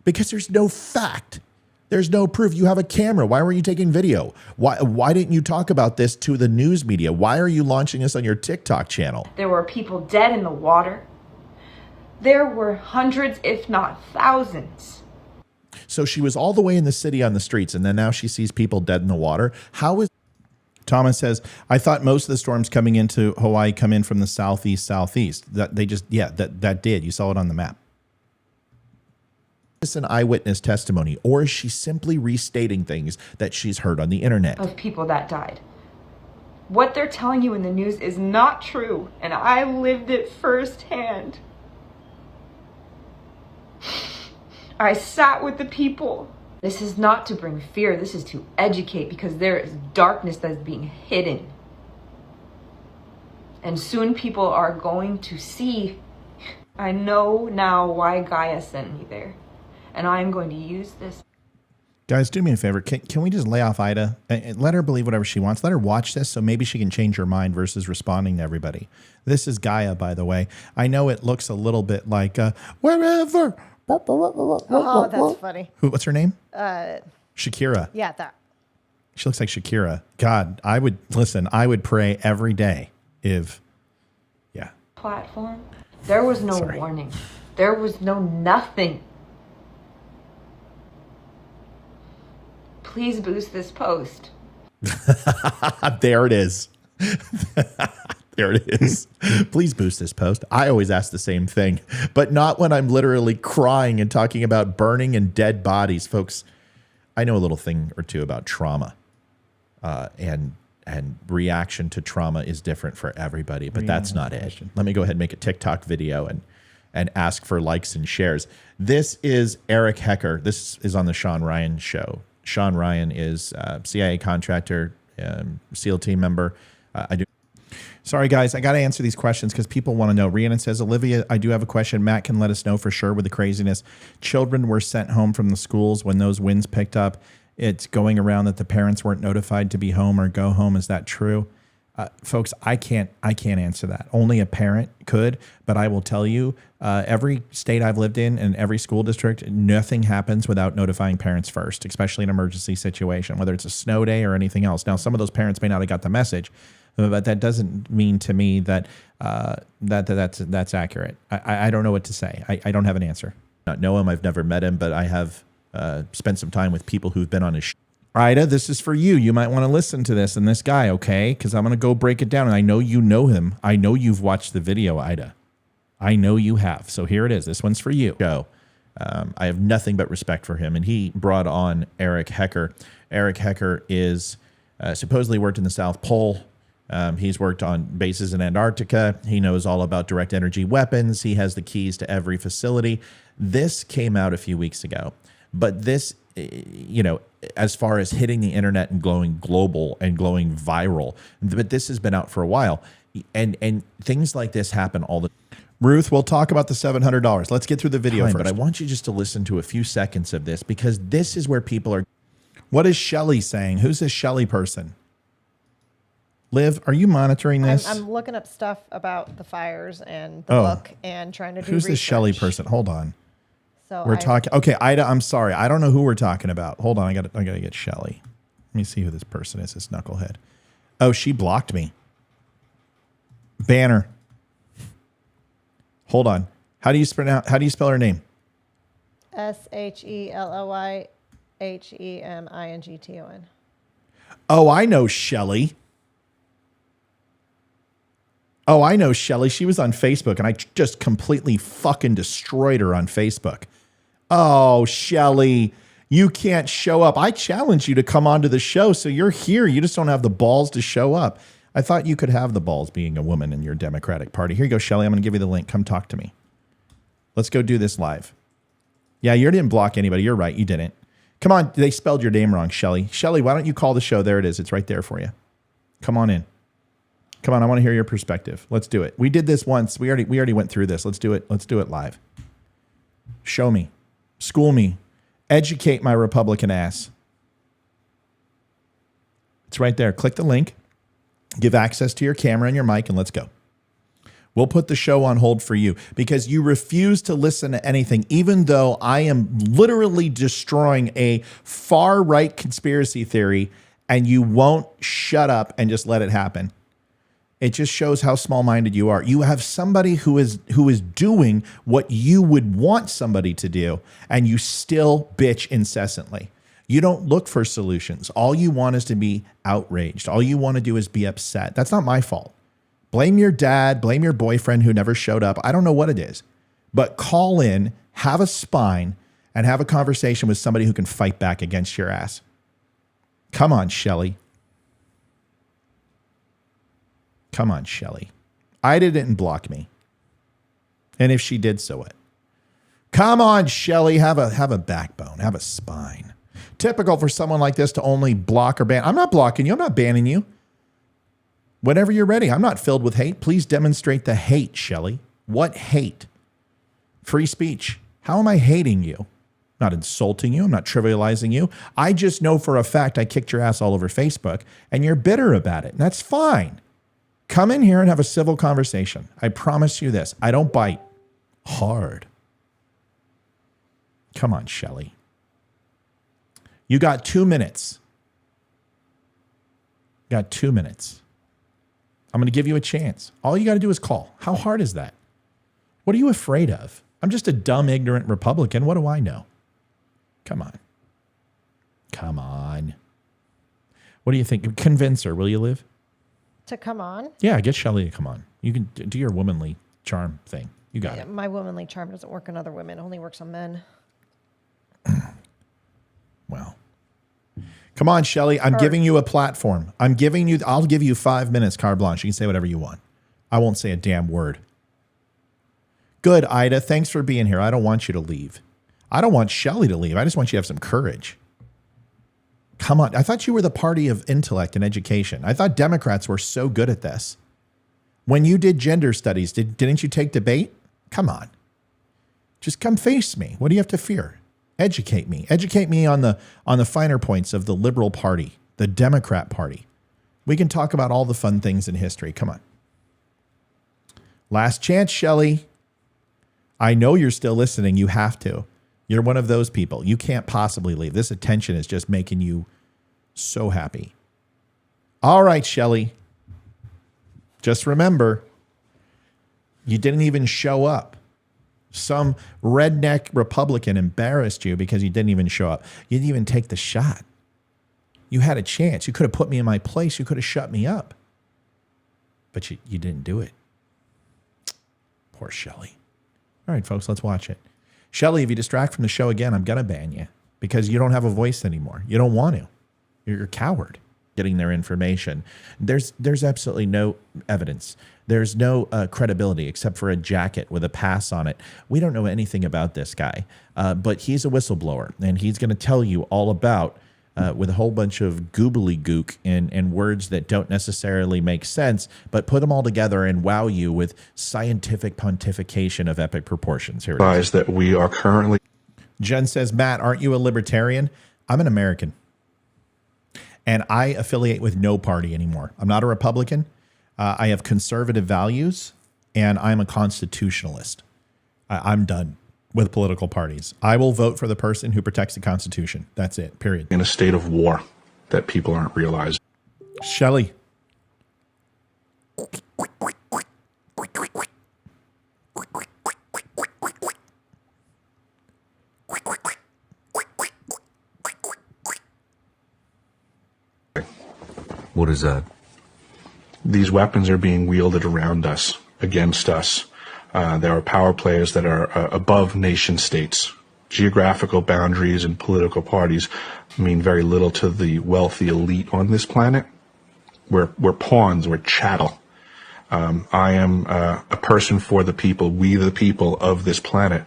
Because there's no fact. There's no proof. You have a camera. Why were you taking video? Why didn't you talk about this to the news media? Why are you launching this on your TikTok channel? There were people dead in the water. There were hundreds, if not thousands. So she was all the way in the city on the streets, and then now she sees people dead in the water. Thomas says, I thought most of the storms coming into Hawaii come in from the southeast. That did. You saw it on the map. Is this an eyewitness testimony, or is she simply restating things that she's heard on the internet? Of people that died. What they're telling you in the news is not true, and I lived it firsthand. I sat with the people. This is not to bring fear, this is to educate, because there is darkness that is being hidden. And soon people are going to see. I know now why Gaia sent me there. And I am going to use this. Guys, do me a favor. Can we just lay off Ida and let her believe whatever she wants? Let her watch this so maybe she can change her mind versus responding to everybody. This is Gaia, by the way. I know it looks a little bit like wherever. Oh, that's funny. What's her name? Shakira. Yeah, that. She looks like Shakira. God, I would pray every day if, yeah. Platform. There was no warning. There was no nothing. Please boost this post. There it is. There it is. Please boost this post. I always ask the same thing, but not when I'm literally crying and talking about burning and dead bodies. Folks, I know a little thing or two about trauma, and reaction to trauma is different for everybody, but that's not it. Let me go ahead and make a TikTok video and ask for likes and shares. This is Eric Hecker. This is on the Sean Ryan show. Sean Ryan is a CIA contractor, SEAL team member. Sorry, guys, I got to answer these questions because people want to know. Rhiannon says, Olivia, I do have a question. Matt can let us know for sure with the craziness. Children were sent home from the schools when those winds picked up. It's going around that the parents weren't notified to be home or go home. Is that true? Folks, I can't answer that. Only a parent could, but I will tell you, every state I've lived in and every school district, nothing happens without notifying parents first, especially in an emergency situation, whether it's a snow day or anything else. Now, some of those parents may not have got the message, but that doesn't mean to me that that's accurate. I don't know what to say. I don't have an answer. Not know him. I've never met him, but I have spent some time with people who've been on his show. Ida, this is for you. You might want to listen to this and this guy, okay? Because I'm going to go break it down. And I know you know him. I know you've watched the video, Ida. I know you have. So here it is. This one's for you. I have nothing but respect for him. And he brought on Eric Hecker. Eric Hecker is supposedly worked in the South Pole. He's worked on bases in Antarctica. He knows all about direct energy weapons. He has the keys to every facility. This came out a few weeks ago. But this, you know, as far as hitting the internet and going global and going viral, but this has been out for a while. And things like this happen all the time. Ruth, we'll talk about the $700. Let's get through the video first. But I want you just to listen to a few seconds of this because this is where people are. What is Shelly saying? Who's this Shelly person? Liv, are you monitoring this? I'm looking up stuff about the fires and the book and trying to do Who's research. this Shelly person? Hold on. So We're talking. Okay, Ida, I'm sorry. I don't know who we're talking about. Hold on. I got to get Shelly. Let me see who this person is, this knucklehead. Oh, she blocked me. Banner. Hold on. How do you spell her name? SHELLYHEMINGTON. Oh, I know Shelly. Oh, I know Shelly. She was on Facebook, and I just completely fucking destroyed her on Facebook. Oh, Shelly, you can't show up. I challenge you to come onto the show, so you're here. You just don't have the balls to show up. I thought you could have the balls being a woman in your Democratic Party. Here you go, Shelly. I'm going to give you the link. Come talk to me. Let's go do this live. Yeah, you didn't block anybody. You're right. You didn't. Come on. They spelled your name wrong, Shelly. Shelly, why don't you call the show? There it is. It's right there for you. Come on in. Come on, I want to hear your perspective. Let's do it. We did this once. We already went through this. Let's do it. Let's do it live. Show me. School me. Educate my Republican ass. It's right there. Click the link. Give access to your camera and your mic, and let's go. We'll put the show on hold for you because you refuse to listen to anything, even though I am literally destroying a far-right conspiracy theory, and you won't shut up and just let it happen. It just shows how small-minded you are. You have somebody who is doing what you would want somebody to do, and you still bitch incessantly. You don't look for solutions. All you want is to be outraged. All you want to do is be upset. That's not my fault. Blame your dad, blame your boyfriend who never showed up. I don't know what it is. But call in, have a spine, and have a conversation with somebody who can fight back against your ass. Come on, Shelly. Come on, Shelly. Ida didn't block me. And if she did, so what? Come on, Shelly. Have a backbone. Have a spine. Typical for someone like this to only block or ban. I'm not blocking you. I'm not banning you. Whenever you're ready. I'm not filled with hate. Please demonstrate the hate, Shelly. What hate? Free speech. How am I hating you? Not insulting you. I'm not trivializing you. I just know for a fact I kicked your ass all over Facebook, and you're bitter about it. And that's fine. Come in here and have a civil conversation. I promise you this. I don't bite hard. Come on, Shelly. You got 2 minutes. Got 2 minutes. I'm going to give you a chance. All you got to do is call. How hard is that? What are you afraid of? I'm just a dumb, ignorant Republican. What do I know? Come on. Come on. What do you think? Convince her, will you, Liv? to come on. Yeah, get Shelly to come on. You can do your womanly charm thing. You got it. My womanly charm doesn't work on other women. It only works on men. Well, come on, Shelly. I'm giving you a platform. I'll give you 5 minutes, carte blanche. You can say whatever you want. I won't say a damn word. Good, Ida. Thanks for being here. I don't want you to leave. I don't want Shelly to leave. I just want you to have some courage. Come on. I thought you were the party of intellect and education. I thought Democrats were so good at this. When you did gender studies, didn't you take debate? Come on. Just come face me. What do you have to fear? Educate me. Educate me on the finer points of the liberal party, the Democrat party. We can talk about all the fun things in history. Come on. Last chance, Shelly. I know you're still listening. You have to. You're one of those people. You can't possibly leave. This attention is just making you so happy. All right, Shelly. Just remember, you didn't even show up. Some redneck Republican embarrassed you because you didn't even show up. You didn't even take the shot. You had a chance. You could have put me in my place. You could have shut me up. But you didn't do it. Poor Shelly. All right, folks, let's watch it. Shelly, if you distract from the show again, I'm going to ban you because you don't have a voice anymore. You don't want to. You're a coward getting their information. There's absolutely no evidence. There's no credibility except for a jacket with a pass on it. We don't know anything about this guy, but he's a whistleblower, and he's going to tell you all about with a whole bunch of goobly-gook and words that don't necessarily make sense, but put them all together and wow you with scientific pontification of epic proportions. Here it is. That we are currently. Jen says, Matt, aren't you a libertarian? I'm an American. And I affiliate with no party anymore. I'm not a Republican. I have conservative values, and I'm a constitutionalist. I'm done with political parties. I will vote for the person who protects the Constitution. That's it, period. In a state of war that people aren't realizing. Shelly. What is that? These weapons are being wielded around us, against us. There are power players that are above nation states. Geographical boundaries and political parties mean very little to the wealthy elite on this planet. We're pawns, we're chattel. I am a person for the people, we the people of this planet.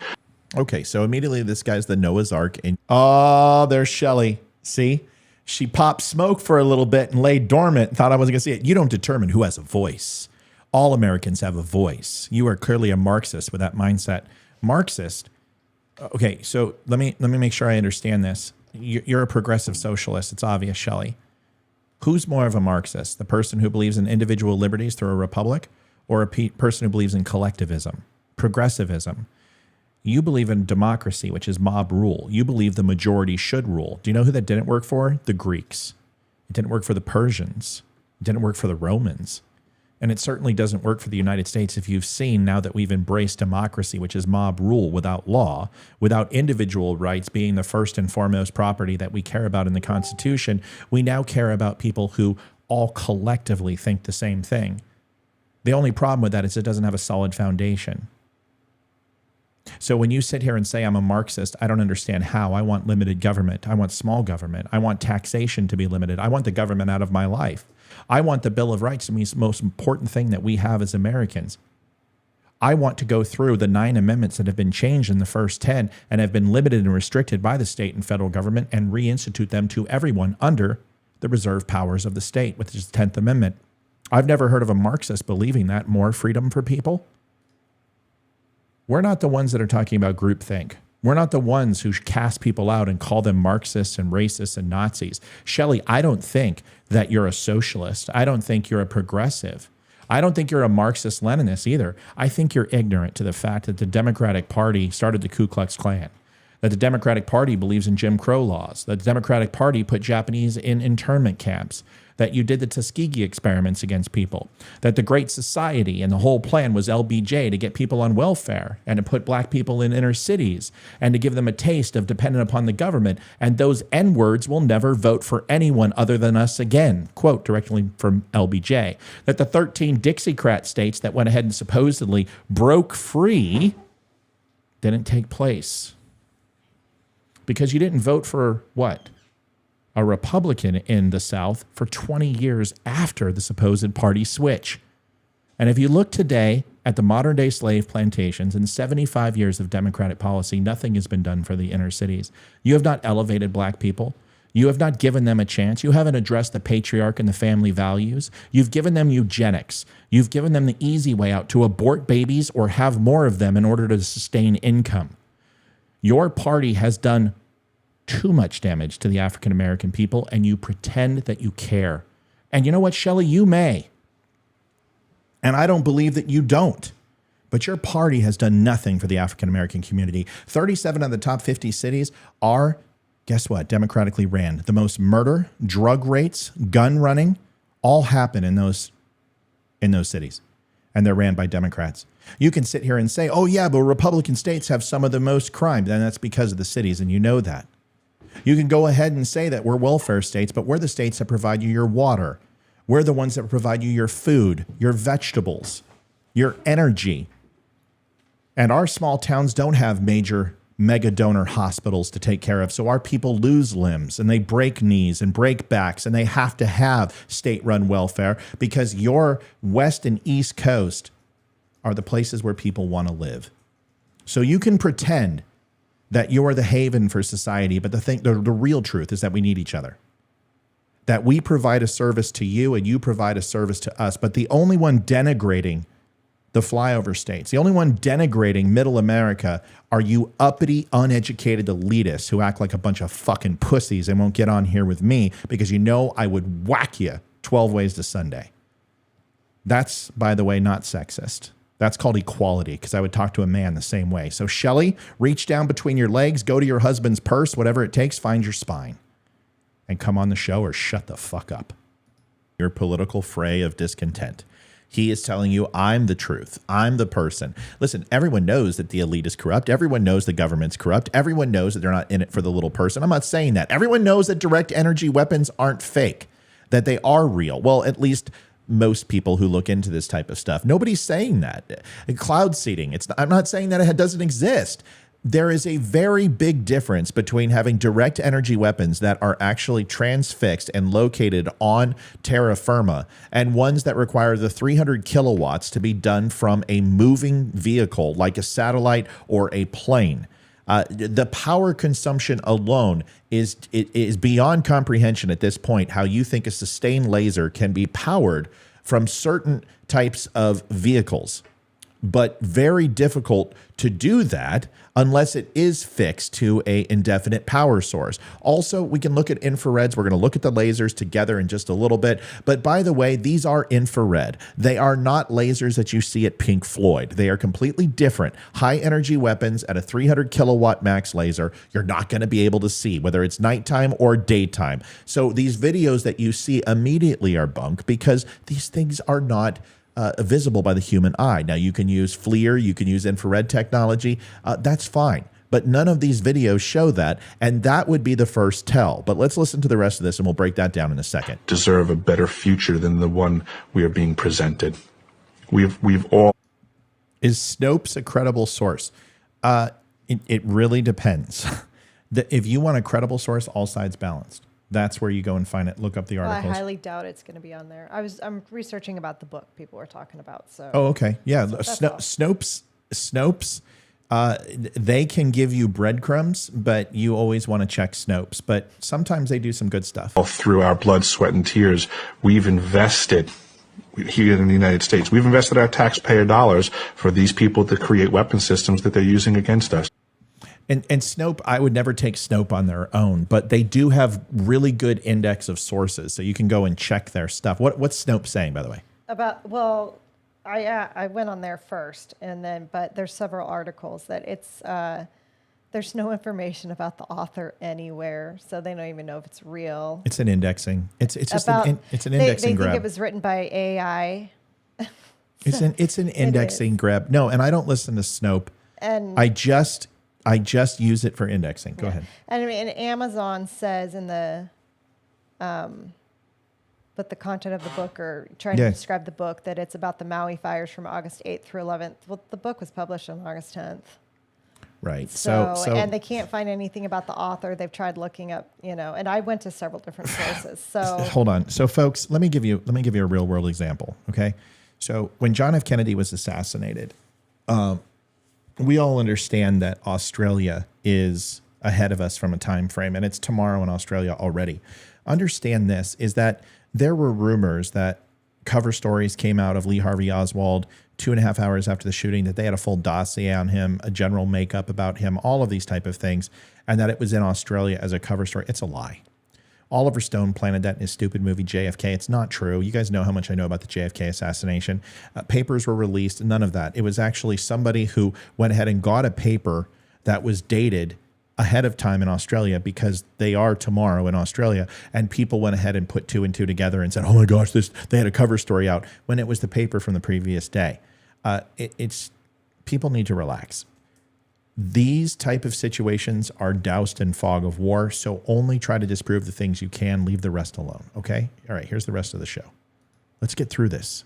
Okay, so immediately this guy's the Noah's Ark. And oh, there's Shelly. See? She popped smoke for a little bit and lay dormant, thought I wasn't going to see it. You don't determine who has a voice. All Americans have a voice. You are clearly a Marxist with that mindset. Marxist. Okay, so let me make sure I understand this. You're a progressive socialist. It's obvious, Shelley. Who's more of a Marxist? The person who believes in individual liberties through a republic, or a person who believes in collectivism, progressivism? You believe in democracy, which is mob rule. You believe the majority should rule. Do you know who that didn't work for? The Greeks. It didn't work for the Persians. It didn't work for the Romans. And it certainly doesn't work for the United States. If you've seen now that we've embraced democracy, which is mob rule without law, without individual rights being the first and foremost property that we care about in the Constitution, we now care about people who all collectively think the same thing. The only problem with that is it doesn't have a solid foundation. So when you sit here and say I'm a Marxist, I don't understand how. I want limited government. I want small government. I want taxation to be limited. I want the government out of my life. I want the Bill of Rights to be the most important thing that we have as Americans. I want to go through the 9 amendments that have been changed in the first 10 and have been limited and restricted by the state and federal government and reinstitute them to everyone under the reserved powers of the state, which is the 10th Amendment. I've never heard of a Marxist believing that more freedom for people. We're not the ones that are talking about groupthink. We're not the ones who cast people out and call them Marxists and racists and Nazis. Shelley, I don't think that you're a socialist. I don't think you're a progressive. I don't think you're a Marxist-Leninist either. I think you're ignorant to the fact that the Democratic Party started the Ku Klux Klan, that the Democratic Party believes in Jim Crow laws, that the Democratic Party put Japanese in internment camps, that you did the Tuskegee experiments against people, that the Great Society and the whole plan was LBJ to get people on welfare and to put black people in inner cities and to give them a taste of dependent upon the government. And those N-words will never vote for anyone other than us again. Quote directly from LBJ. That the 13 Dixiecrat states that went ahead and supposedly broke free didn't take place. Because you didn't vote for what? A Republican in the South for 20 years after the supposed party switch. And if you look today at the modern day slave plantations and 75 years of Democratic policy, nothing has been done for the inner cities. You have not elevated black people. You have not given them a chance. You haven't addressed the patriarch and the family values. You've given them eugenics. You've given them the easy way out to abort babies or have more of them in order to sustain income. Your party has done too much damage to the African American people, and you pretend that you care. And you know what, Shelley? You may. And I don't believe that you don't. But your party has done nothing for the African American community. 37 of the top 50 cities are, guess what, democratically ran. The most murder, drug rates, gun running, all happen in those cities. And they're ran by Democrats. You can sit here and say, oh yeah, but Republican states have some of the most crime. And that's because of the cities, and you know that. You can go ahead and say that we're welfare states, but we're the states that provide you your water. We're the ones that provide you your food, your vegetables, your energy. And our small towns don't have major mega donor hospitals to take care of. So our people lose limbs and they break knees and break backs, and they have to have state-run welfare because your West and East Coast are the places where people want to live. So you can pretend that you are the haven for society, but the real truth is that we need each other. That we provide a service to you and you provide a service to us. But the only one denigrating the flyover states, the only one denigrating middle America are you uppity, uneducated elitists who act like a bunch of fucking pussies and won't get on here with me because you know I would whack you 12 ways to Sunday. That's, by the way, not sexist. That's called equality, because I would talk to a man the same way. So, Shelley, reach down between your legs, go to your husband's purse, whatever it takes, find your spine, and come on the show or shut the fuck up. Your political fray of discontent. He is telling you, I'm the truth. I'm the person. Listen, everyone knows that the elite is corrupt. Everyone knows the government's corrupt. Everyone knows that they're not in it for the little person. I'm not saying that. Everyone knows that direct energy weapons aren't fake, that they are real. Well, at least most people who look into this type of stuff. Nobody's saying that. Cloud seeding, I'm not saying that it doesn't exist. There is a very big difference between having direct energy weapons that are actually transfixed and located on terra firma and ones that require the 300 kilowatts to be done from a moving vehicle like a satellite or a plane. The power consumption alone is beyond comprehension at this point, how you think a sustained laser can be powered from certain types of vehicles. But very difficult to do that unless it is fixed to a indefinite power source. Also, we can look at infrareds. We're going to look at the lasers together in just a little bit. But by the way, these are infrared. They are not lasers that you see at Pink Floyd. They are completely different. High energy weapons at a 300 kilowatt max laser, you're not going to be able to see, whether it's nighttime or daytime. So these videos that you see immediately are bunk because these things are not visible by the human eye. Now, you can use FLIR, you can use infrared technology. That's fine. But none of these videos show that, and that would be the first tell. But let's listen to the rest of this, and we'll break that down in a second. Deserve a better future than the one we are being presented. We've all... Is Snopes a credible source? It really depends. If you want a credible source, all sides balanced. That's where you go and find it. Look up the articles. Well, I highly doubt it's going to be on there. I'm researching about the book people were talking about. So. Oh, okay. Yeah. So Snopes, they can give you breadcrumbs, but you always want to check Snopes. But sometimes they do some good stuff. Through our blood, sweat, and tears, we've invested here in the United States. We've invested our taxpayer dollars for these people to create weapon systems that they're using against us. And Snope, I would never take Snope on their own, but they do have really good index of sources, so you can go and check their stuff. What's Snope saying, by the way? I went on there first, but there's several articles that There's no information about the author anywhere, so they don't even know if it's real. It's an indexing. It's just About, it's an they indexing grab. think it was written by AI. It's an indexing grab. No, and I don't listen to Snope. And I just use it for indexing. Go ahead. And I mean, and Amazon says in the, but the content of the book or trying to describe the book that it's about the Maui fires from August 8th through 11th. Well, the book was published on August 10th. Right. So and they can't find anything about the author. They've tried looking up, and I went to several different sources. So hold on. So folks, let me give you a real world example. Okay. So when John F. Kennedy was assassinated, we all understand that Australia is ahead of us from a time frame, and it's tomorrow in Australia already. Understand this is that there were rumors that cover stories came out of Lee Harvey Oswald 2.5 hours after the shooting, that they had a full dossier on him, a general makeup about him, all of these type of things, and that it was in Australia as a cover story. It's a lie. Oliver Stone planted that in his stupid movie JFK. It's not true. You guys know how much I know about the JFK assassination. Papers were released, none of that. It was actually somebody who went ahead and got a paper that was dated ahead of time in Australia because they are tomorrow in Australia, and people went ahead and put 2 and 2 together and said, oh my gosh, they had a cover story out when it was the paper from the previous day. It's people need to relax. These type of situations are doused in fog of war, so only try to disprove the things you can, leave the rest alone, okay? All right, here's the rest of the show. Let's get through this.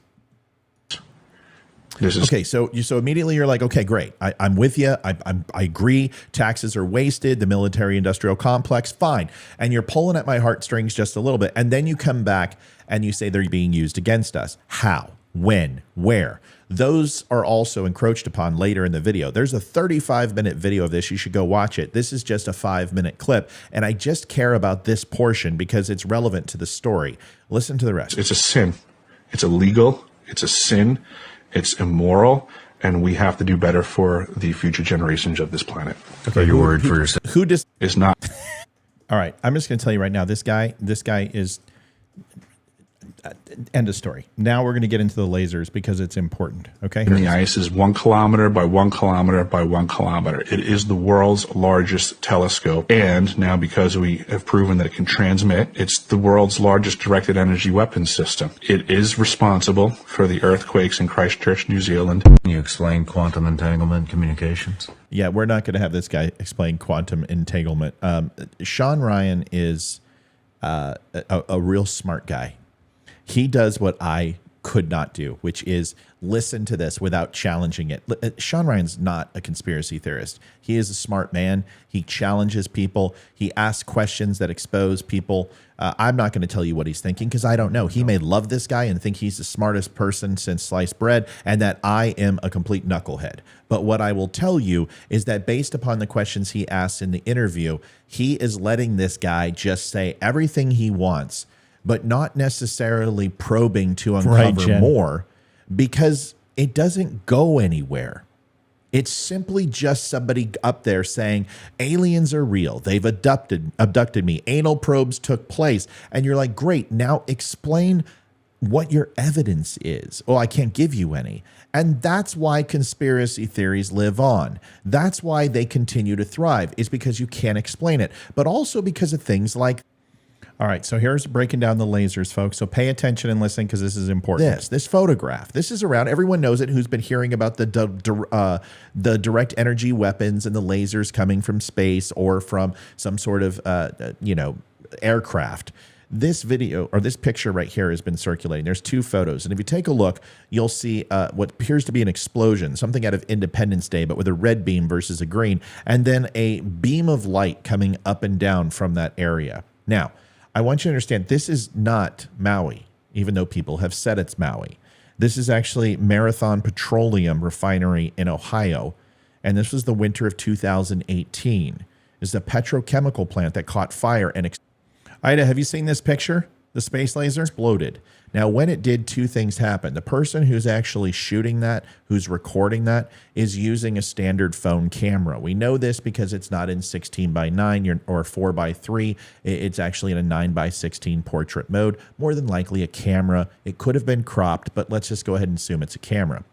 Okay, so immediately you're like, okay, great. I'm with you. I agree. Taxes are wasted. The military-industrial complex, fine. And you're pulling at my heartstrings just a little bit. And then you come back and you say they're being used against us. How? When? Where? Those are also encroached upon later in the video. There's a 35-minute video of this. You should go watch it. This is just a 5-minute clip. And I just care about this portion because it's relevant to the story. Listen to the rest. It's a sin. It's illegal. It's a sin. It's immoral, and we have to do better for the future generations of this planet. Okay, your word for yourself. Who does? It's not. All right, I'm just going to tell you right now. This guy is. End of story. Now we're going to get into the lasers because it's important. Okay. And the ice is 1 kilometer by 1 kilometer by 1 kilometer. It is the world's largest telescope. And now because we have proven that it can transmit, it's the world's largest directed energy weapons system. It is responsible for the earthquakes in Christchurch, New Zealand. Can you explain quantum entanglement communications? Yeah, we're not going to have this guy explain quantum entanglement. Sean Ryan is a real smart guy. He does what I could not do, which is listen to this without challenging it. Sean Ryan's not a conspiracy theorist. He is a smart man. He challenges people. He asks questions that expose people. I'm not going to tell you what he's thinking because I don't know. He may love this guy and think he's the smartest person since sliced bread and that I am a complete knucklehead. But what I will tell you is that based upon the questions he asks in the interview, he is letting this guy just say everything he wants, but not necessarily probing to uncover more because it doesn't go anywhere. It's simply just somebody up there saying, aliens are real. They've abducted me. Anal probes took place. And you're like, great, now explain what your evidence is. Oh, I can't give you any. And that's why conspiracy theories live on. That's why they continue to thrive, is because you can't explain it, but also because of things like. All right, so here's breaking down the lasers, folks. So pay attention and listen because this is important. This photograph, this is around. Everyone knows it who's been hearing about the direct energy weapons and the lasers coming from space or from some sort of, aircraft. This video or this picture right here has been circulating. There's 2 photos. And if you take a look, you'll see what appears to be an explosion, something out of Independence Day, but with a red beam versus a green, and then a beam of light coming up and down from that area. Now, I want you to understand this is not Maui, even though people have said it's Maui. This is actually Marathon Petroleum Refinery in Ohio, and this was the winter of 2018. This is a petrochemical plant that caught fire and Ida, have you seen this picture? The space laser exploded. Now, when it did, 2 things happened. The person who's actually shooting that, who's recording that, is using a standard phone camera. We know this because it's not in 16:9 or 4:3. It's actually in a 9:16 portrait mode. More than likely a camera. It could have been cropped, but let's just go ahead and assume it's a camera.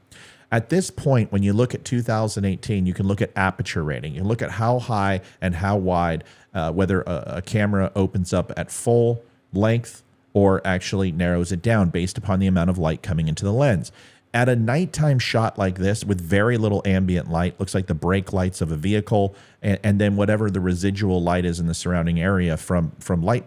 At this point, when you look at 2018, you can look at aperture rating. You look at how high and how wide, whether a camera opens up at full length or actually narrows it down based upon the amount of light coming into the lens. At a nighttime shot like this with very little ambient light, looks like the brake lights of a vehicle, and then whatever the residual light is in the surrounding area from light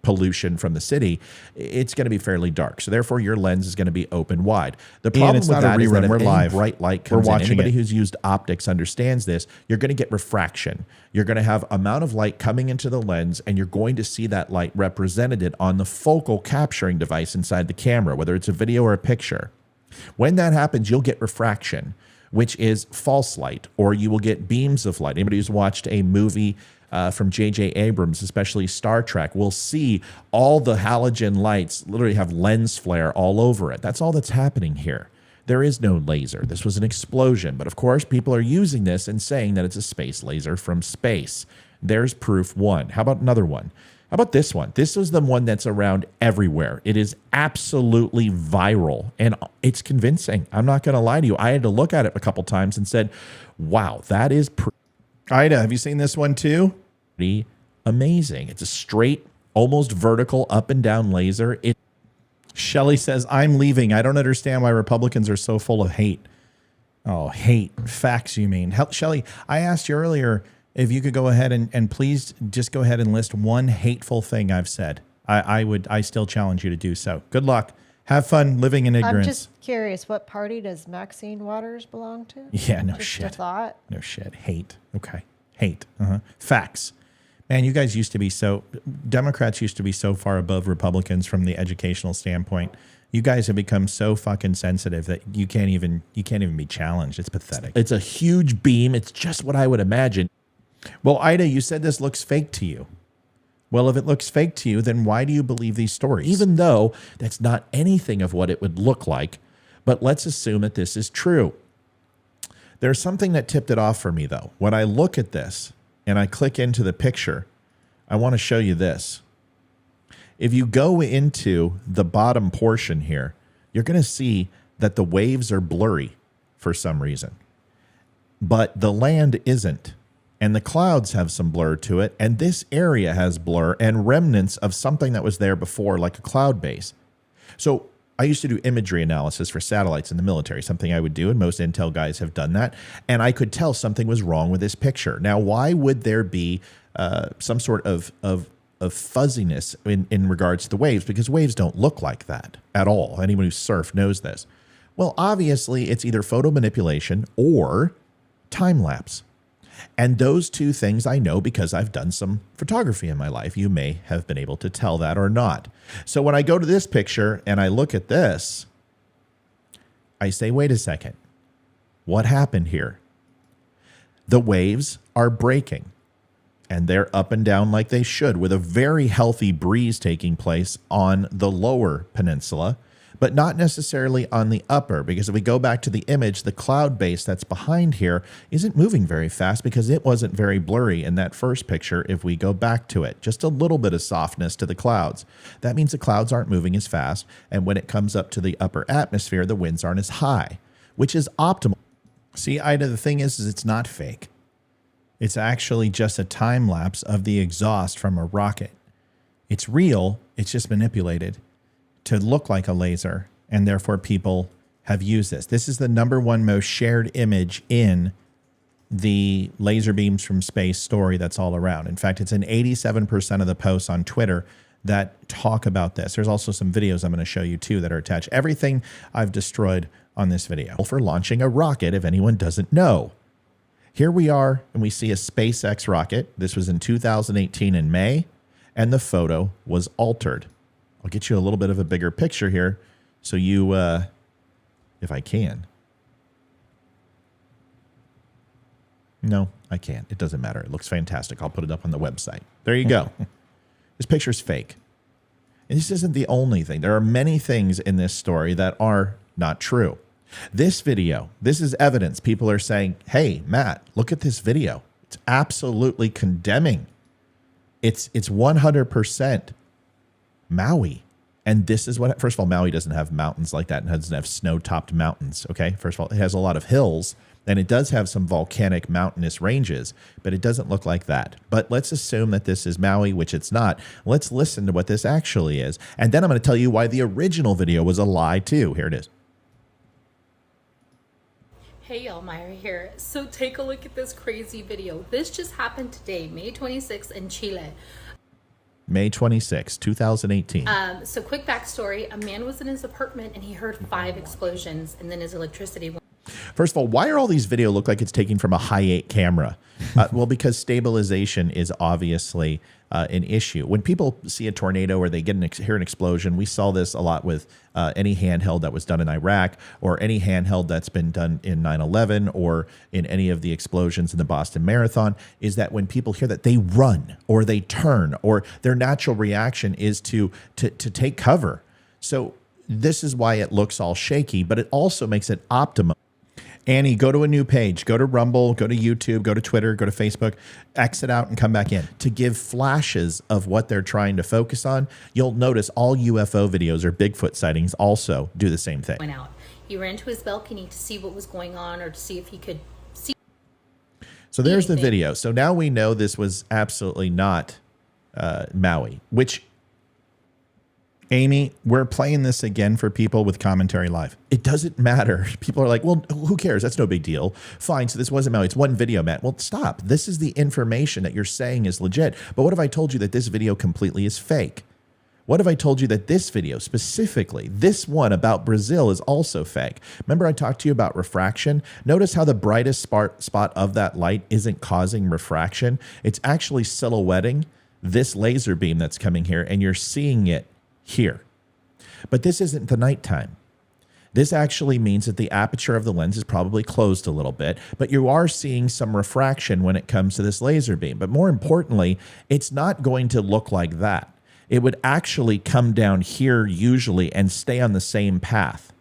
pollution from the city, it's going to be fairly dark. So therefore, your lens is going to be open wide. The problem with that is that if any bright light comes in, anybody who's used optics understands this, you're going to get refraction. You're going to have amount of light coming into the lens, and you're going to see that light represented on the focal capturing device inside the camera, whether it's a video or a picture. When that happens, you'll get refraction, which is false light, or you will get beams of light. Anybody who's watched a movie from J.J. Abrams, especially Star Trek, will see all the halogen lights literally have lens flare all over it. That's all that's happening here. There is no laser. This was an explosion. But of course, people are using this and saying that it's a space laser from space. There's proof one. How about another one? How about this one? This is the one that's around everywhere. It is absolutely viral, and it's convincing. I'm not going to lie to you. I had to look at it a couple times and said, wow, that is Ida, have you seen this one too? Pretty amazing. It's a straight, almost vertical up and down laser. Shelly says, I'm leaving. I don't understand why Republicans are so full of hate. Oh, hate. Facts, you mean. Shelly, I asked you earlier if you could go ahead and please just go ahead and list one hateful thing I've said. I still challenge you to do so. Good luck. Have fun living in ignorance. I'm just curious, what party does Maxine Waters belong to? Yeah, no just shit. A thought. No shit. Hate. Okay. Hate. Facts. Man, you guys used to be Democrats used to be so far above Republicans from the educational standpoint. You guys have become so fucking sensitive that you can't even be challenged. It's pathetic. It's a huge beam. It's just what I would imagine. Well, Ida, you said this looks fake to you. Well, if it looks fake to you, then why do you believe these stories? Even though that's not anything of what it would look like, but let's assume that this is true. There's something that tipped it off for me, though. When I look at this and I click into the picture, I want to show you this. If you go into the bottom portion here, you're going to see that the waves are blurry for some reason, but the land isn't. And the clouds have some blur to it, and this area has blur and remnants of something that was there before, like a cloud base. So I used to do imagery analysis for satellites in the military, something I would do, and most intel guys have done that. And I could tell something was wrong with this picture. Now, why would there be some sort of fuzziness in regards to the waves? Because waves don't look like that at all. Anyone who's surfed knows this. Well, obviously, it's either photo manipulation or time lapse. And those two things I know because I've done some photography in my life. You may have been able to tell that or not. So when I go to this picture and I look at this, I say, wait a second. What happened here? The waves are breaking, and they're up and down like they should, with a very healthy breeze taking place on the lower peninsula, but not necessarily on the upper, because if we go back to the image, the cloud base that's behind here isn't moving very fast because it wasn't very blurry in that first picture. If we go back to it, just a little bit of softness to the clouds. That means the clouds aren't moving as fast, and when it comes up to the upper atmosphere, the winds aren't as high, which is optimal. See, Ida, the thing is it's not fake. It's actually just a time lapse of the exhaust from a rocket. It's real, it's just manipulated to look like a laser, and therefore people have used this. This is the #1 most shared image in the laser beams from space story that's all around. In fact, it's in 87% of the posts on Twitter that talk about this. There's also some videos I'm going to show you too that are attached. Everything I've destroyed on this video for launching a rocket, if anyone doesn't know. Here we are, and we see a SpaceX rocket. This was in 2018 in May, and the photo was altered. I'll get you a little bit of a bigger picture here so you, if I can. No, I can't. It doesn't matter. It looks fantastic. I'll put it up on the website. There you go. This picture's fake. And this isn't the only thing. There are many things in this story that are not true. This video, this is evidence. People are saying, hey, Matt, look at this video. It's absolutely condemning. It's 100% Maui And this is what, first of all, Maui doesn't have mountains like that and doesn't have snow-topped mountains, okay? First of all, it has a lot of hills, and it does have some volcanic mountainous ranges, but it doesn't look like that. But let's assume that this is Maui, which it's not. Let's listen to what this actually is. And then I'm going to tell you why the original video was a lie, too. Here it is. Hey y'all, Myra here. So take a look at this crazy video. This just happened today, May 26th in Chile. May 26, 2018. So quick backstory, a man was in his apartment and he heard 5 explosions and then his electricity went. First of all, why are all these videos look like it's taken from a high-8 camera? Well, because stabilization is obviously an issue. When people see a tornado or they hear an explosion, we saw this a lot with any handheld that was done in Iraq or any handheld that's been done in 9/11 or in any of the explosions in the Boston Marathon, is that when people hear that, they run or they turn, or their natural reaction is to take cover. So this is why it looks all shaky, but it also makes it optimum. Annie, go to a new page, go to Rumble, go to YouTube, go to Twitter, go to Facebook, exit out and come back in. To give flashes of what they're trying to focus on, you'll notice all UFO videos or Bigfoot sightings also do the same thing. Went out. He ran to his balcony to see what was going on or to see if he could see. So there's the video. So now we know this was absolutely not Maui, which... Amy, we're playing this again for people with commentary live. It doesn't matter. People are like, well, who cares? That's no big deal. Fine. So this wasn't Maui. It's one video, Matt. Well, stop. This is the information that you're saying is legit. But what if I told you that this video completely is fake? What if I told you that this video, specifically, this one about Brazil, is also fake? Remember I talked to you about refraction? Notice how the brightest spot of that light isn't causing refraction. It's actually silhouetting this laser beam that's coming here, and you're seeing it here. But this isn't the nighttime. This actually means that the aperture of the lens is probably closed a little bit, but you are seeing some refraction when it comes to this laser beam. But more importantly, it's not going to look like that. It would actually come down here usually and stay on the same path.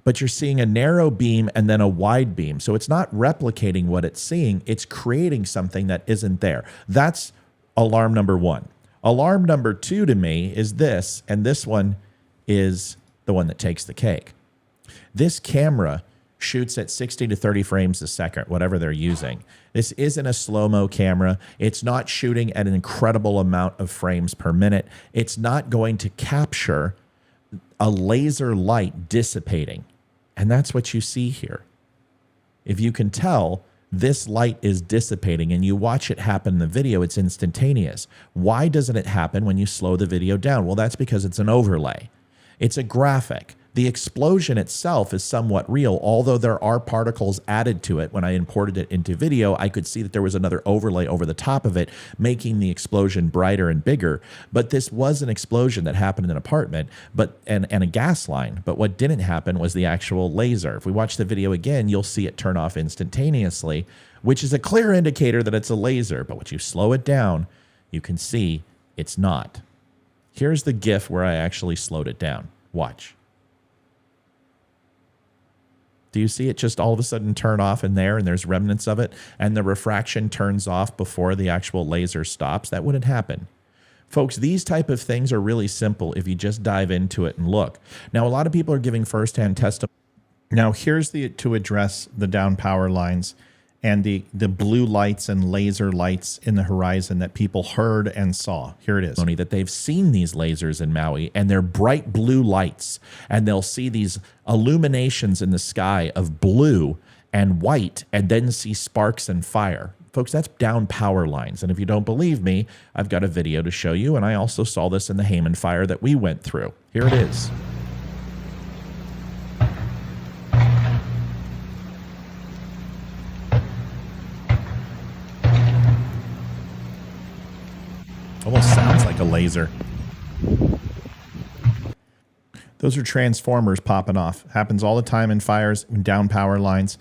But you're seeing a narrow beam and then a wide beam. So it's not replicating what it's seeing. It's creating something that isn't there. That's alarm number 1. Alarm number 2 to me is this, and this one is the one that takes the cake. This camera shoots at 60 to 30 frames a second, whatever they're using. This isn't a slow-mo camera. It's not shooting at an incredible amount of frames per minute. It's not going to capture a laser light dissipating. And that's what you see here. If you can tell, this light is dissipating, and you watch it happen in the video, it's instantaneous. Why doesn't it happen when you slow the video down? Well, that's because it's an overlay. It's a graphic. The explosion itself is somewhat real, although there are particles added to it. When I imported it into video, I could see that there was another overlay over the top of it, making the explosion brighter and bigger. But this was an explosion that happened in an apartment and a gas line. But what didn't happen was the actual laser. If we watch the video again, you'll see it turn off instantaneously, which is a clear indicator that it's a laser. But when you slow it down, you can see it's not. Here's the GIF where I actually slowed it down. Watch. Do you see it just all of a sudden turn off in there, and there's remnants of it, and the refraction turns off before the actual laser stops? That wouldn't happen. Folks, these type of things are really simple if you just dive into it and look. Now, a lot of people are giving firsthand testimony. Now, here's to address the down power lines and the blue lights and laser lights in the horizon that people heard and saw. Here it is. That they've seen these lasers in Maui, and they're bright blue lights, and they'll see these illuminations in the sky of blue and white, and then see sparks and fire. Folks, that's down power lines. And if you don't believe me, I've got a video to show you, and I also saw this in the Hayman fire that we went through. Here it is. Almost sounds like a laser. Those are transformers popping off. Happens all the time in fires, in down power lines.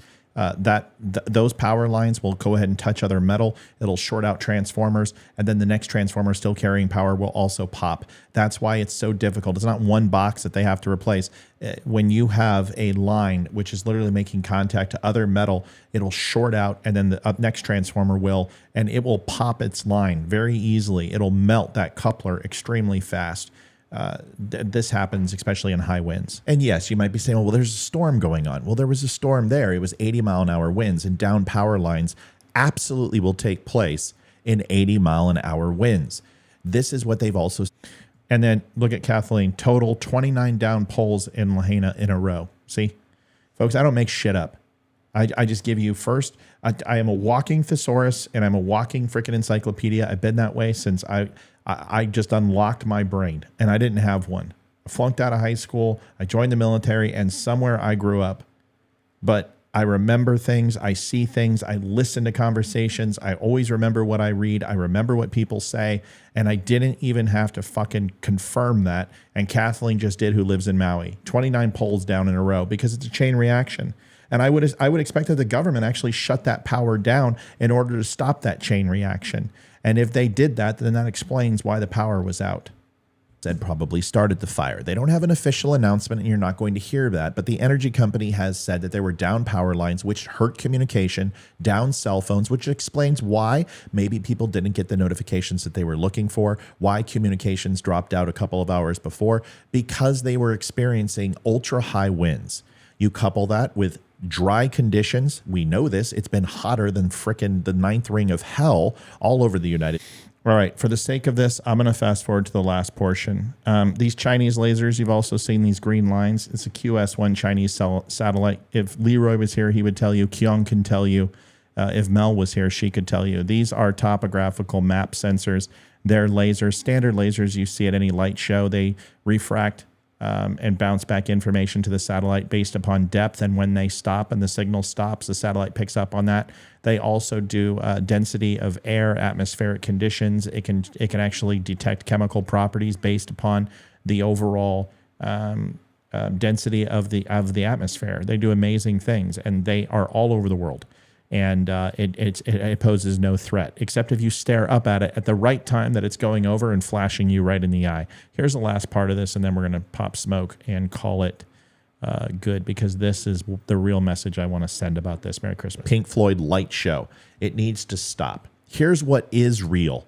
Those power lines will go ahead and touch other metal. It'll short out transformers, and then the next transformer still carrying power will also pop. That's why it's so difficult. It's not one box that they have to replace. When you have a line which is literally making contact to other metal, it'll short out, and then the next transformer will, and it will pop its line very easily. It'll melt that coupler extremely fast. this happens, especially in high winds. And yes, you might be saying, well, there's a storm going on. Well, there was a storm there. It was 80-mile-an-hour winds, and down power lines absolutely will take place in 80-mile-an-hour winds. This is what they've also. And then look at Kathleen, total 29 down poles in Lahaina in a row. See, folks, I don't make shit up. I just give you first. I am a walking thesaurus, and I'm a walking freaking encyclopedia. I've been that way since I just unlocked my brain, and I didn't have one. I flunked out of high school. I joined the military, and somewhere I grew up. But I remember things. I see things. I listen to conversations. I always remember what I read. I remember what people say, and I didn't even have to fucking confirm that. And Kathleen just did, who lives in Maui. 29 polls down in a row because it's a chain reaction. And I would expect that the government actually shut that power down in order to stop that chain reaction. And if they did that, then that explains why the power was out. Said probably started the fire. They don't have an official announcement, and you're not going to hear that. But the energy company has said that there were down power lines, which hurt communication, down cell phones, which explains why maybe people didn't get the notifications that they were looking for, why communications dropped out a couple of hours before, because they were experiencing ultra high winds. You couple that with dry conditions. We know this. It's been hotter than frickin' the ninth ring of hell all over the United States. All right, for the sake of this, I'm going to fast forward to the last portion. These Chinese lasers, you've also seen these green lines. It's a QS-1 Chinese satellite. If Leroy was here, he would tell you. Kyung can tell you. If Mel was here, she could tell you. These are topographical map sensors. They're lasers, standard lasers you see at any light show. They refract and bounce back information to the satellite based upon depth, and when they stop and the signal stops, the satellite picks up on that. They also do density of air, atmospheric conditions. It can actually detect chemical properties based upon the overall density of the atmosphere. They do amazing things, and they are all over the world. And it poses no threat, except if you stare up at it at the right time that it's going over and flashing you right in the eye. Here's the last part of this, and then we're going to pop smoke and call it good, because this is the real message I want to send about this. Merry Christmas. Pink Floyd light show. It needs to stop. Here's what is real.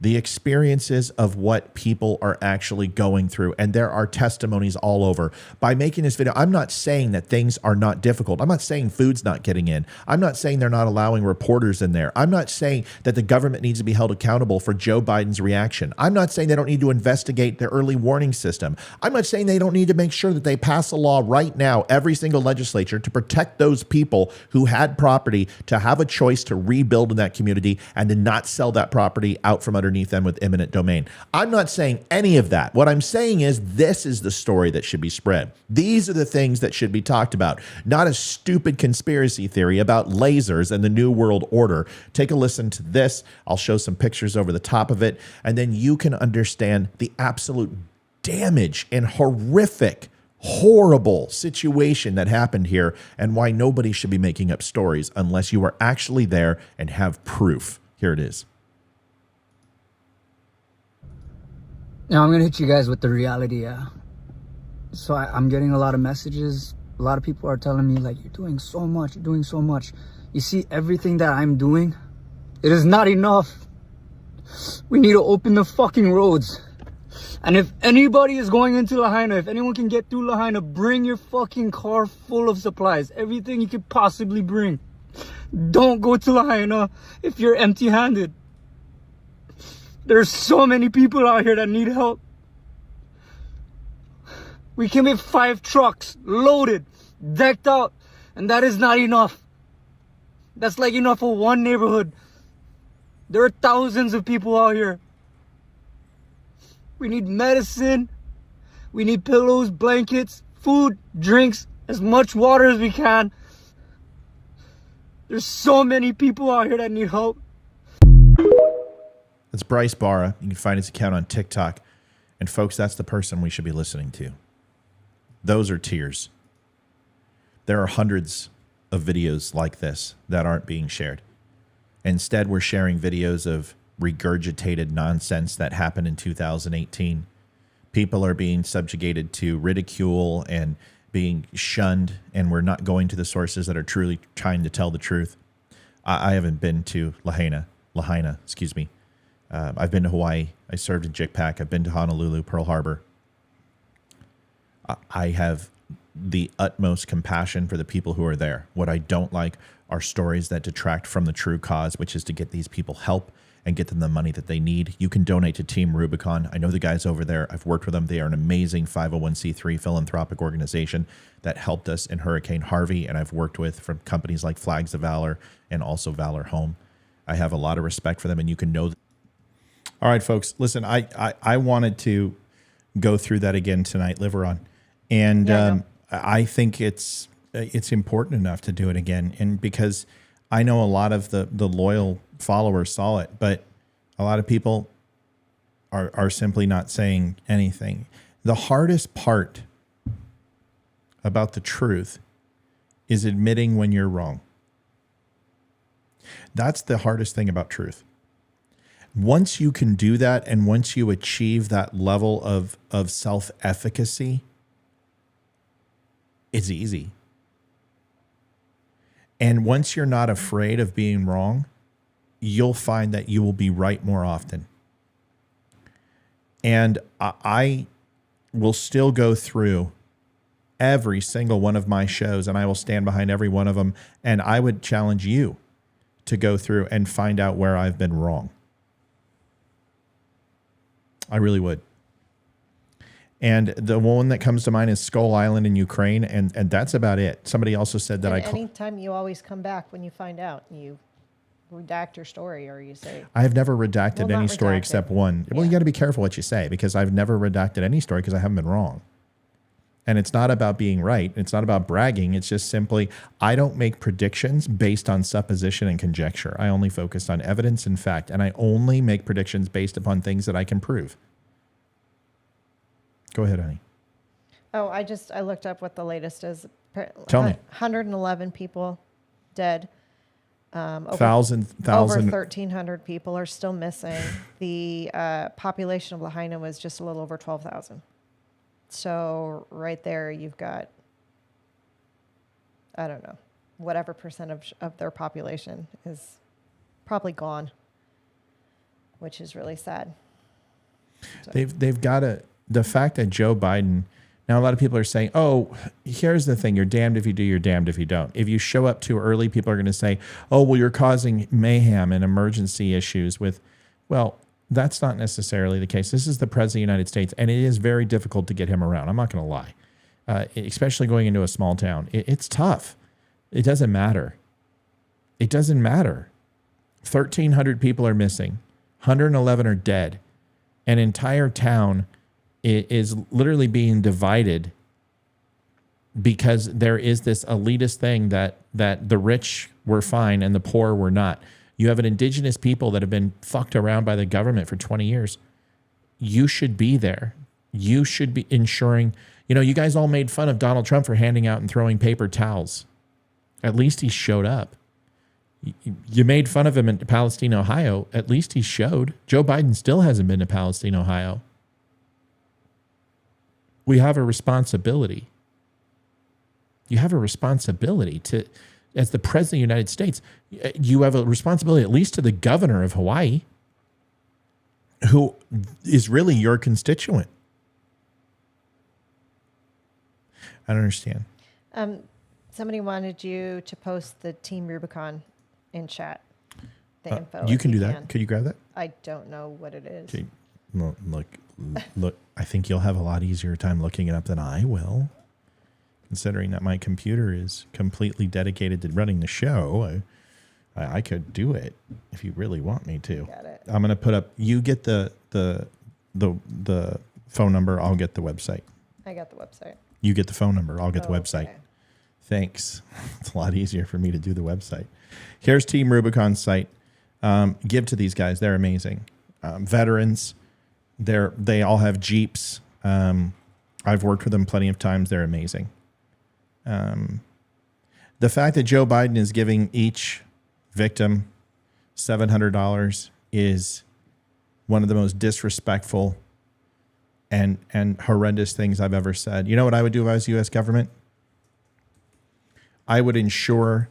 The experiences of what people are actually going through. And there are testimonies all over. By making this video, I'm not saying that things are not difficult. I'm not saying food's not getting in. I'm not saying they're not allowing reporters in there. I'm not saying that the government needs to be held accountable for Joe Biden's reaction. I'm not saying they don't need to investigate the early warning system. I'm not saying they don't need to make sure that they pass a law right now, every single legislature, to protect those people who had property, to have a choice to rebuild in that community and to not sell that property out from underneath them with eminent domain. I'm not saying any of that. What I'm saying is this is the story that should be spread. These are the things that should be talked about, not a stupid conspiracy theory about lasers and the New World Order. Take a listen to this. I'll show some pictures over the top of it, and then you can understand the absolute damage and horrible situation that happened here, and why nobody should be making up stories unless you are actually there and have proof. Here it is. Now I'm going to hit you guys with the reality. So I'm getting a lot of messages. A lot of people are telling me, like, you're doing so much. You're doing so much. You see, everything that I'm doing, it is not enough. We need to open the fucking roads. And if anybody is going into Lahaina, if anyone can get through Lahaina, bring your fucking car full of supplies. Everything you could possibly bring. Don't go to Lahaina if you're empty-handed. There's so many people out here that need help. We came with 5 trucks, loaded, decked out, and that is not enough. That's like enough for one neighborhood. There are thousands of people out here. We need medicine. We need pillows, blankets, food, drinks, as much water as we can. There's so many people out here that need help. That's Bryce Barra. You can find his account on TikTok. And folks, that's the person we should be listening to. Those are tears. There are hundreds of videos like this that aren't being shared. Instead, we're sharing videos of regurgitated nonsense that happened in 2018. People are being subjugated to ridicule and being shunned, and we're not going to the sources that are truly trying to tell the truth. I haven't been to Lahaina, I've been to Hawaii. I served in JICPAC. I've been to Honolulu, Pearl Harbor. I have the utmost compassion for the people who are there. What I don't like are stories that detract from the true cause, which is to get these people help and get them the money that they need. You can donate to Team Rubicon. I know the guys over there. I've worked with them. They are an amazing 501c3 philanthropic organization that helped us in Hurricane Harvey, and I've worked with from companies like Flags of Valor and also Valor Home. I have a lot of respect for them, and you can know. All right, folks, listen, I wanted to go through that again tonight, live on. And I think it's important enough to do it again. And because I know a lot of the loyal followers saw it, but a lot of people are simply not saying anything. The hardest part about the truth is admitting when you're wrong. That's the hardest thing about truth. Once you can do that, and once you achieve that level of self-efficacy, it's easy. And once you're not afraid of being wrong, you'll find that you will be right more often. And I will still go through every single one of my shows, and I will stand behind every one of them. And I would challenge you to go through and find out where I've been wrong. I really would. And the one that comes to mind is Skull Island in Ukraine, and that's about it. Somebody also said that anytime you always come back when you find out, you redact your story, or you say... I have never redacted any story except one. Well, you got to be careful what you say, because I've never redacted any story because I haven't been wrong. And it's not about being right. It's not about bragging. It's just simply, I don't make predictions based on supposition and conjecture. I only focus on evidence and fact, and I only make predictions based upon things that I can prove. Go ahead, honey. Oh, I looked up what the latest is. Tell me. 111 people dead. Over 1,300 people are still missing. The population of Lahaina was just a little over 12,000. So right there, you've got, I don't know, whatever percentage of their population is probably gone, which is really sad. So. They've got to. The fact that Joe Biden, now a lot of people are saying, oh, here's the thing, you're damned if you do, you're damned if you don't. If you show up too early, people are going to say, oh, well, you're causing mayhem and emergency issues with, well, that's not necessarily the case. This is the President of the United States, and it is very difficult to get him around. I'm not going to lie, especially going into a small town. It's tough. It doesn't matter. It doesn't matter. 1,300 people are missing. 111 are dead. An entire town is literally being divided because there is this elitist thing that the rich were fine and the poor were not. You have an indigenous people that have been fucked around by the government for 20 years. You should be there. You should be ensuring, you guys all made fun of Donald Trump for handing out and throwing paper towels. At least he showed up. You made fun of him in Palestine, Ohio. At least he showed. Joe Biden still hasn't been to Palestine, Ohio. We have a responsibility. You have a responsibility to, as the President of the United States, you have a responsibility at least to the governor of Hawaii, who is really your constituent. I don't understand. Somebody wanted you to post the Team Rubicon in chat. The info. You can do that. Could you grab that? I don't know what it is. Okay. Look, I think you'll have a lot easier time looking it up than I will, considering that my computer is completely dedicated to running the show. I could do it if you really want me to. Got it. I'm going to put up, you get the phone number, I'll get the website. I got the website. You get the phone number, I'll get the website. Okay. Thanks. It's a lot easier for me to do the website. Here's Team Rubicon's site. Give to these guys. They're amazing. Veterans. They all have Jeeps. I've worked with them plenty of times. They're amazing. The fact that Joe Biden is giving each victim $700 is one of the most disrespectful and horrendous things I've ever said. You know what I would do if I was U.S. government? I would ensure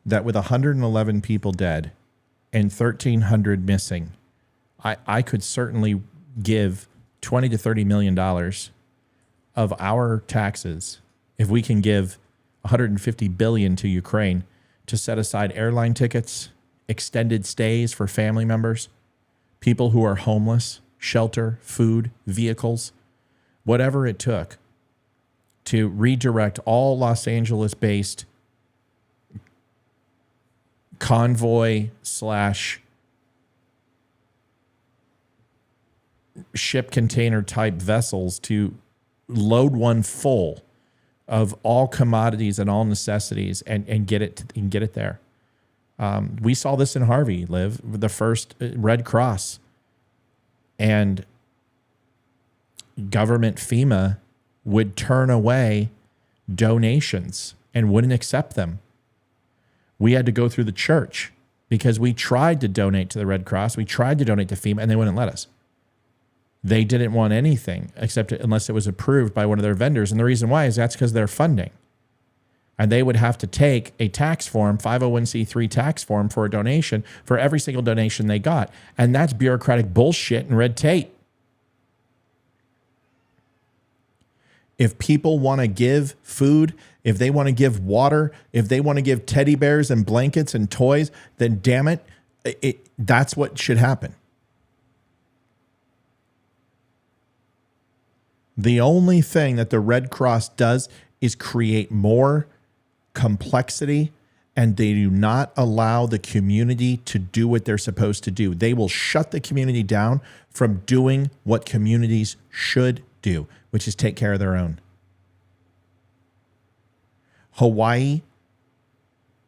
that with 111 people dead and 1,300 missing, I could certainly give $20 to $30 million of our taxes if we can give $150 billion to Ukraine to set aside airline tickets, extended stays for family members, people who are homeless, shelter, food, vehicles, whatever it took to redirect all Los Angeles-based convoy / ship container type vessels to load one full of all commodities and all necessities and get it there. We saw this in Harvey, Liv, the first Red Cross and government FEMA would turn away donations and wouldn't accept them. We had to go through the church because we tried to donate to the Red Cross. We tried to donate to FEMA and they wouldn't let us. They didn't want anything except unless it was approved by one of their vendors. And the reason why is that's because they're funding. And they would have to take a tax form, 501c3 tax form for a donation for every single donation they got. And that's bureaucratic bullshit and red tape. If people want to give food, if they want to give water, if they want to give teddy bears and blankets and toys, then damn it, that's what should happen. The only thing that the Red Cross does is create more complexity, and they do not allow the community to do what they're supposed to do. They will shut the community down from doing what communities should do, which is take care of their own. Hawaii,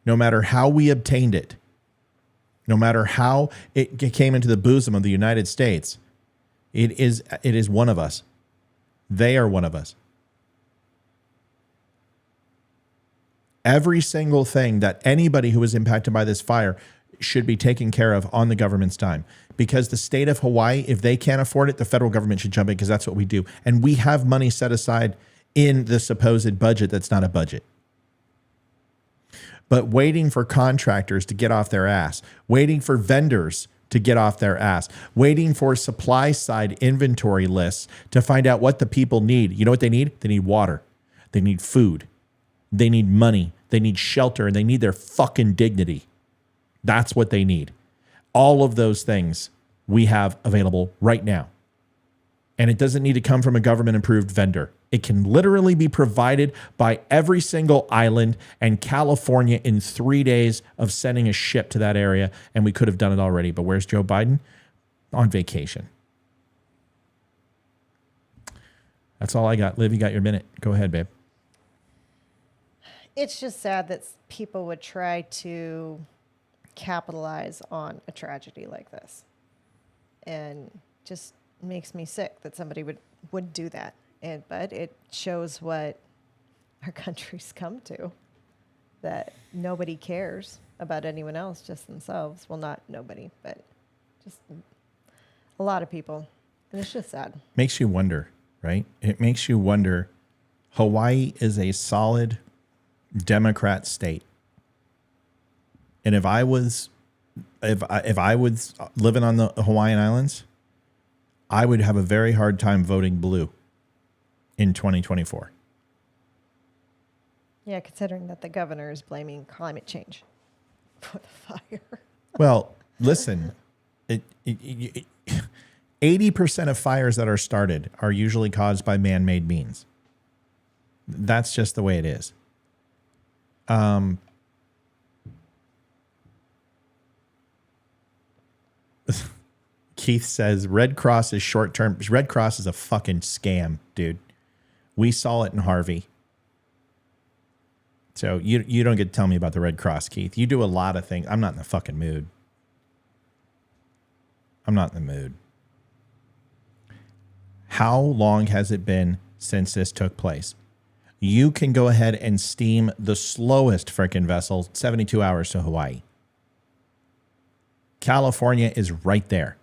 no matter how we obtained it, no matter how it came into the bosom of the United States, it is one of us. They are one of us. Every single thing that anybody who was impacted by this fire should be taken care of on the government's dime. Because the state of Hawaii, if they can't afford it, the federal government should jump in because that's what we do. And we have money set aside in the supposed budget that's not a budget. But waiting for contractors to get off their ass, waiting for vendors to get off their ass, waiting for supply side inventory lists to find out what the people need. You know what they need? They need water. They need food. They need money. They need shelter, and they need their fucking dignity. That's what they need. All of those things we have available right now. And it doesn't need to come from a government-approved vendor. It can literally be provided by every single island and California in 3 days of sending a ship to that area, and we could have done it already. But where's Joe Biden? On vacation. That's all I got. Liv, you got your minute. Go ahead, babe. It's just sad that people would try to capitalize on a tragedy like this. And just makes me sick that somebody would do that. But it shows what our country's come to, that nobody cares about anyone else, just themselves. Well, not nobody, but just a lot of people. And it's just sad. Makes you wonder, right? It makes you wonder. Hawaii is a solid Democrat state. And if I was living on the Hawaiian Islands, I would have a very hard time voting blue in 2024. Yeah, considering that the governor is blaming climate change for the fire. Well, listen, 80% of fires that are started are usually caused by man-made means. That's just the way it is. Keith says Red Cross is short-term. Red Cross is a fucking scam, dude. We saw it in Harvey. So you don't get to tell me about the Red Cross, Keith. You do a lot of things. I'm not in the fucking mood. I'm not in the mood. How long has it been since this took place? You can go ahead and steam the slowest frickin' vessel 72 hours to Hawaii. California is right there.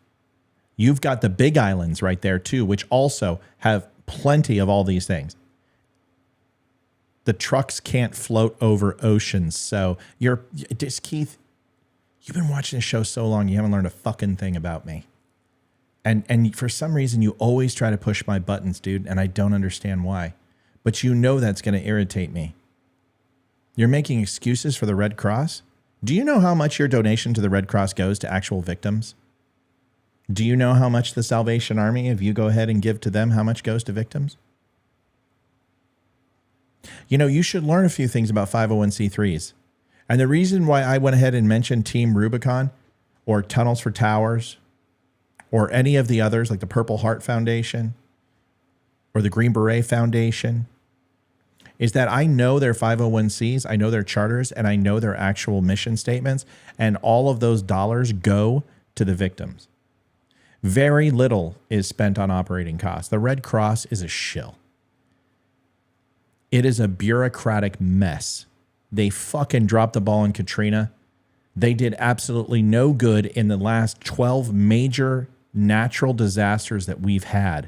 You've got the big islands right there too, which also have plenty of all these things. The trucks can't float over oceans. So Keith, you've been watching this show so long, you haven't learned a fucking thing about me. And for some reason, you always try to push my buttons, dude, and I don't understand why. But you know that's going to irritate me. You're making excuses for the Red Cross? Do you know how much your donation to the Red Cross goes to actual victims? Do you know how much the Salvation Army, if you go ahead and give to them, how much goes to victims? You know, you should learn a few things about 501c3s. And the reason why I went ahead and mentioned Team Rubicon or Tunnels for Towers or any of the others like the Purple Heart Foundation or the Green Beret Foundation is that I know their 501cs, I know their charters, and I know their actual mission statements, and all of those dollars go to the victims. Very little is spent on operating costs. The Red Cross is a shill. It is a bureaucratic mess. They fucking dropped the ball in Katrina. They did absolutely no good in the last 12 major natural disasters that we've had.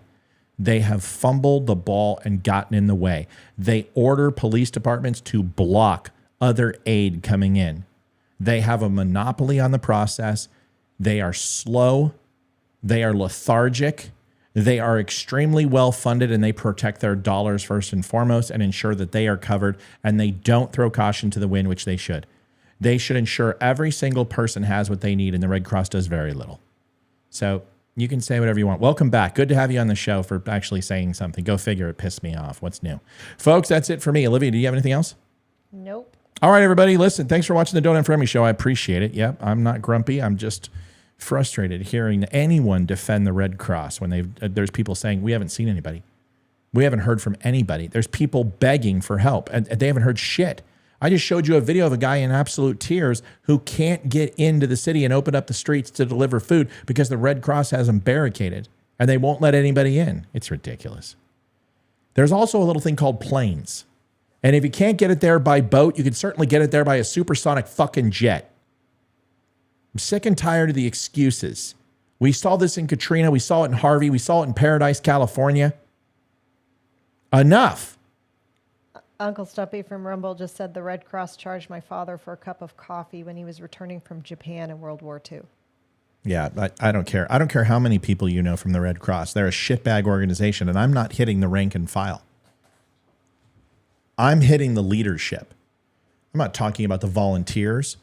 They have fumbled the ball and gotten in the way. They order police departments to block other aid coming in. They have a monopoly on the process. They are slow. They are lethargic. They are extremely well funded, and they protect their dollars first and foremost and ensure that they are covered, and they don't throw caution to the wind, which they should. They should ensure every single person has what they need, and the Red Cross does very little. So you can say whatever you want. Welcome back. Good to have you on the show for actually saying something. Go figure, it pissed me off. What's new? Folks, that's it for me. Olivia, do you have anything else? Nope. All right, everybody. Listen, thanks for watching the Don't Unfriend Me show. I appreciate it. Yep, I'm not grumpy. I'm just frustrated hearing anyone defend the Red Cross when there's people saying, we haven't seen anybody. We haven't heard from anybody. There's people begging for help, and they haven't heard shit. I just showed you a video of a guy in absolute tears who can't get into the city and open up the streets to deliver food because the Red Cross has them barricaded, and they won't let anybody in. It's ridiculous. There's also a little thing called planes. And if you can't get it there by boat, you can certainly get it there by a supersonic fucking jet. I'm sick and tired of the excuses. We saw this in Katrina. We saw it in Harvey. We saw it in Paradise, California. Enough. Uncle Stumpy from Rumble just said the Red Cross charged my father for a cup of coffee when he was returning from Japan in World War II. Yeah, I don't care. I don't care how many people you know from the Red Cross. They're a shitbag organization, and I'm not hitting the rank and file. I'm hitting the leadership. I'm not talking about the volunteers.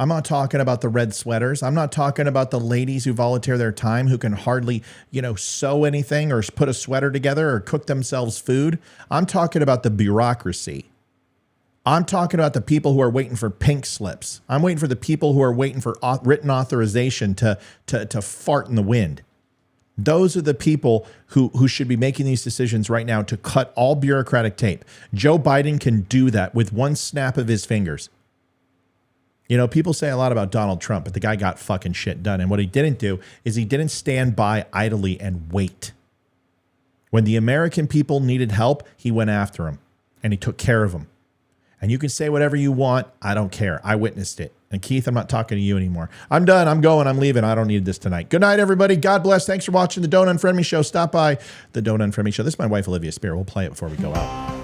I'm not talking about the red sweaters. I'm not talking about the ladies who volunteer their time who can hardly, sew anything or put a sweater together or cook themselves food. I'm talking about the bureaucracy. I'm talking about the people who are waiting for pink slips. I'm waiting for the people who are waiting for written authorization to fart in the wind. Those are the people who should be making these decisions right now to cut all bureaucratic tape. Joe Biden can do that with one snap of his fingers. People say a lot about Donald Trump, but the guy got fucking shit done. And what he didn't do is he didn't stand by idly and wait. When the American people needed help, he went after them and he took care of them. And you can say whatever you want. I don't care. I witnessed it. And Keith, I'm not talking to you anymore. I'm done. I'm going. I'm leaving. I don't need this tonight. Good night, everybody. God bless. Thanks for watching the Don't Unfriend Me show. Stop by the Don't Unfriend Me show. This is my wife, Olivia Spear. We'll play it before we go out.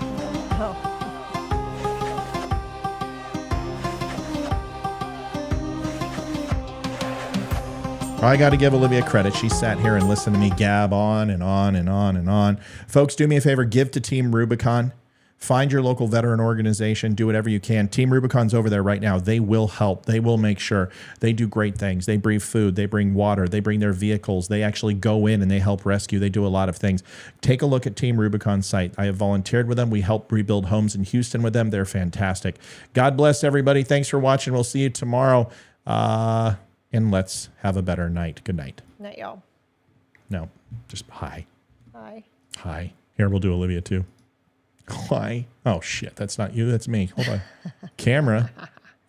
I got to give Olivia credit. She sat here and listened to me gab on and on and on and on. Folks, do me a favor. Give to Team Rubicon. Find your local veteran organization. Do whatever you can. Team Rubicon's over there right now. They will help. They will make sure. They do great things. They bring food. They bring water. They bring their vehicles. They actually go in and they help rescue. They do a lot of things. Take a look at Team Rubicon's site. I have volunteered with them. We help rebuild homes in Houston with them. They're fantastic. God bless everybody. Thanks for watching. We'll see you tomorrow. And let's have a better night. Good night. Night, y'all. No, just hi. Hi. Hi. Here, we'll do Olivia too. Hi. Oh, shit. That's not you. That's me. Hold on. Camera.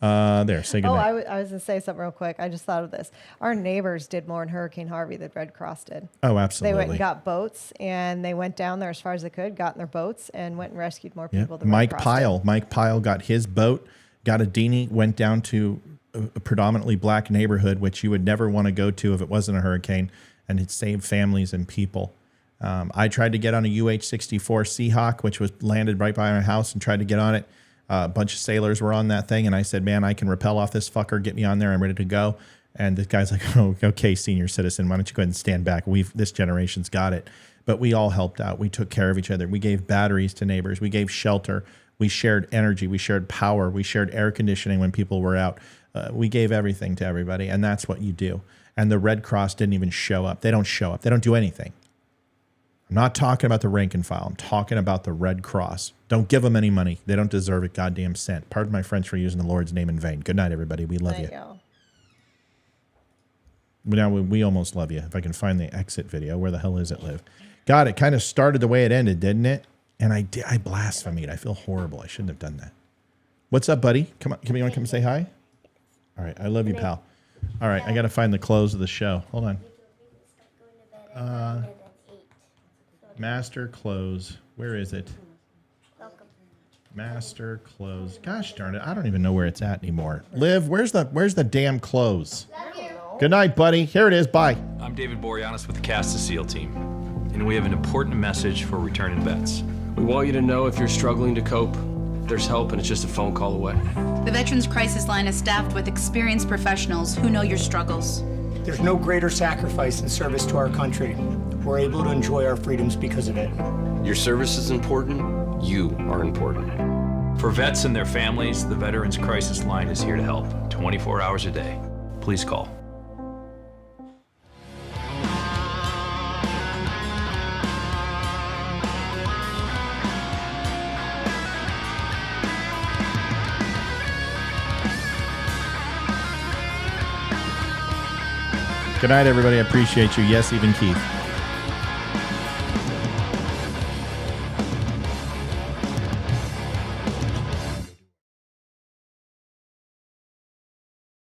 There. Say good night. I was going to say something real quick. I just thought of this. Our neighbors did more in Hurricane Harvey than Red Cross did. Oh, absolutely. They went and got boats, and they went down there as far as they could, got in their boats, and went and rescued more people than Red Cross did. Mike Pyle got his boat, got a dinghy, went down to a predominantly black neighborhood, which you would never want to go to if it wasn't a hurricane, and it saved families and people. I tried to get on a UH-64 Seahawk, which was landed right by my house, and tried to get on it. A bunch of sailors were on that thing, and I said, man, I can rappel off this fucker. Get me on there. I'm ready to go. And the guy's like, oh, okay, senior citizen, why don't you go ahead and stand back? This generation's got it. But we all helped out. We took care of each other. We gave batteries to neighbors. We gave shelter. We shared energy. We shared power. We shared air conditioning when people were out. We gave everything to everybody. And that's what you do. And the Red Cross didn't even show up. They don't show up. They don't do anything. I'm not talking about the rank and file. I'm talking about the Red Cross. Don't give them any money. They don't deserve a goddamn cent. Pardon my French for using the Lord's name in vain. Good night, everybody. We love you. Now we almost love you. If I can find the exit video. Where the hell is it, Liv? God, it kind of started the way it ended, didn't it? And I blasphemed. I feel horrible. I shouldn't have done that. What's up, buddy? Come on. You want to come say hi? All right. I love you, pal. All right. I got to find the close of the show. Hold on. Master close. Where is it? Master close. Gosh darn it. I don't even know where it's at anymore. Liv, where's the damn close? Good night, buddy. Here it is. Bye. I'm David Boreanaz with the Cast of SEAL team, and we have an important message for returning vets. We want you to know if you're struggling to cope, there's help and it's just a phone call away. The Veterans Crisis Line is staffed with experienced professionals who know your struggles. There's no greater sacrifice in service to our country. We're able to enjoy our freedoms because of it. Your service is important. You are important. For vets and their families, the Veterans Crisis Line is here to help 24 hours a day. Please call. Good night, everybody. I appreciate you. Yes, even Keith.